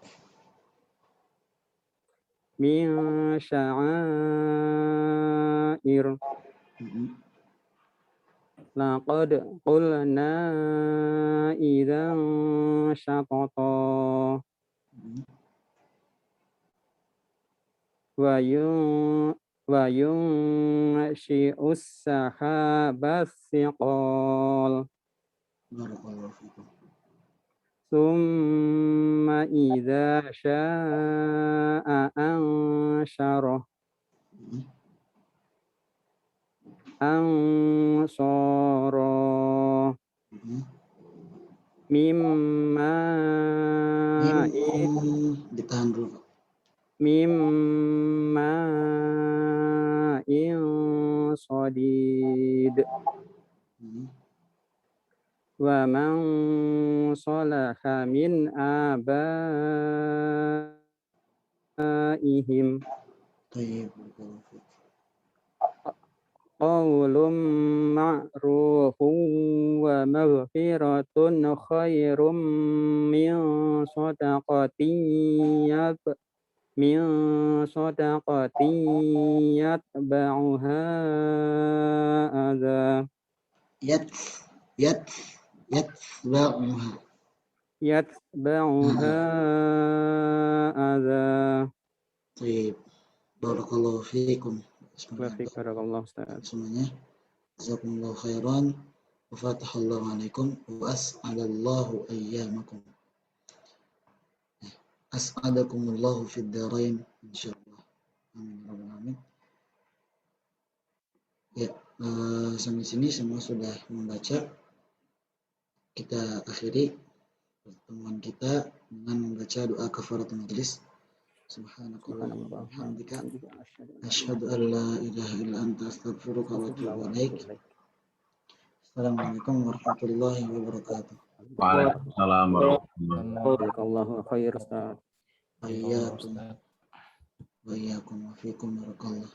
S2: min sya'air laqad qulna idzan syatata wa yunshi'us sahabas siqal
S1: Barakallahu fikum.
S2: summa idza sya'a ansyarah ansara mimma
S1: Ditahan dulu Pak.
S2: mimma sadid wa man salaha min abaihim
S1: Tayyib. Barakallahu fikum.
S2: qawlun ma'rufun wa maghfiratun khairum min sadaqatin yatba'uha adha
S1: yatba'uha.
S2: adha.
S1: Tayyib. Barakallahu fikum.
S2: Barakallahu Ustaz.
S1: Semuanya. Jazakumullahu khairan. Wa fatahallahu alaikum wa as'adallahu ayyamakum. As'adakumullahu fid darain insyaallah. Amin ya rabbal alamin. Ya, sampai sini semua sudah membaca. Kita akhiri pertemuan kita dengan membaca doa kafaratul majlis. Subhanakallahumma wa bihamdika asyhadu an la ilaha illa anta astaghfiruka wa atubu ilaik. Assalamualaikum warahmatullahi wabarakatuh.
S7: Waalaikumsalam warahmatullahi
S2: Jazakallahu khair Ustaz.
S1: Wa iyyakum wa fikum barakallah.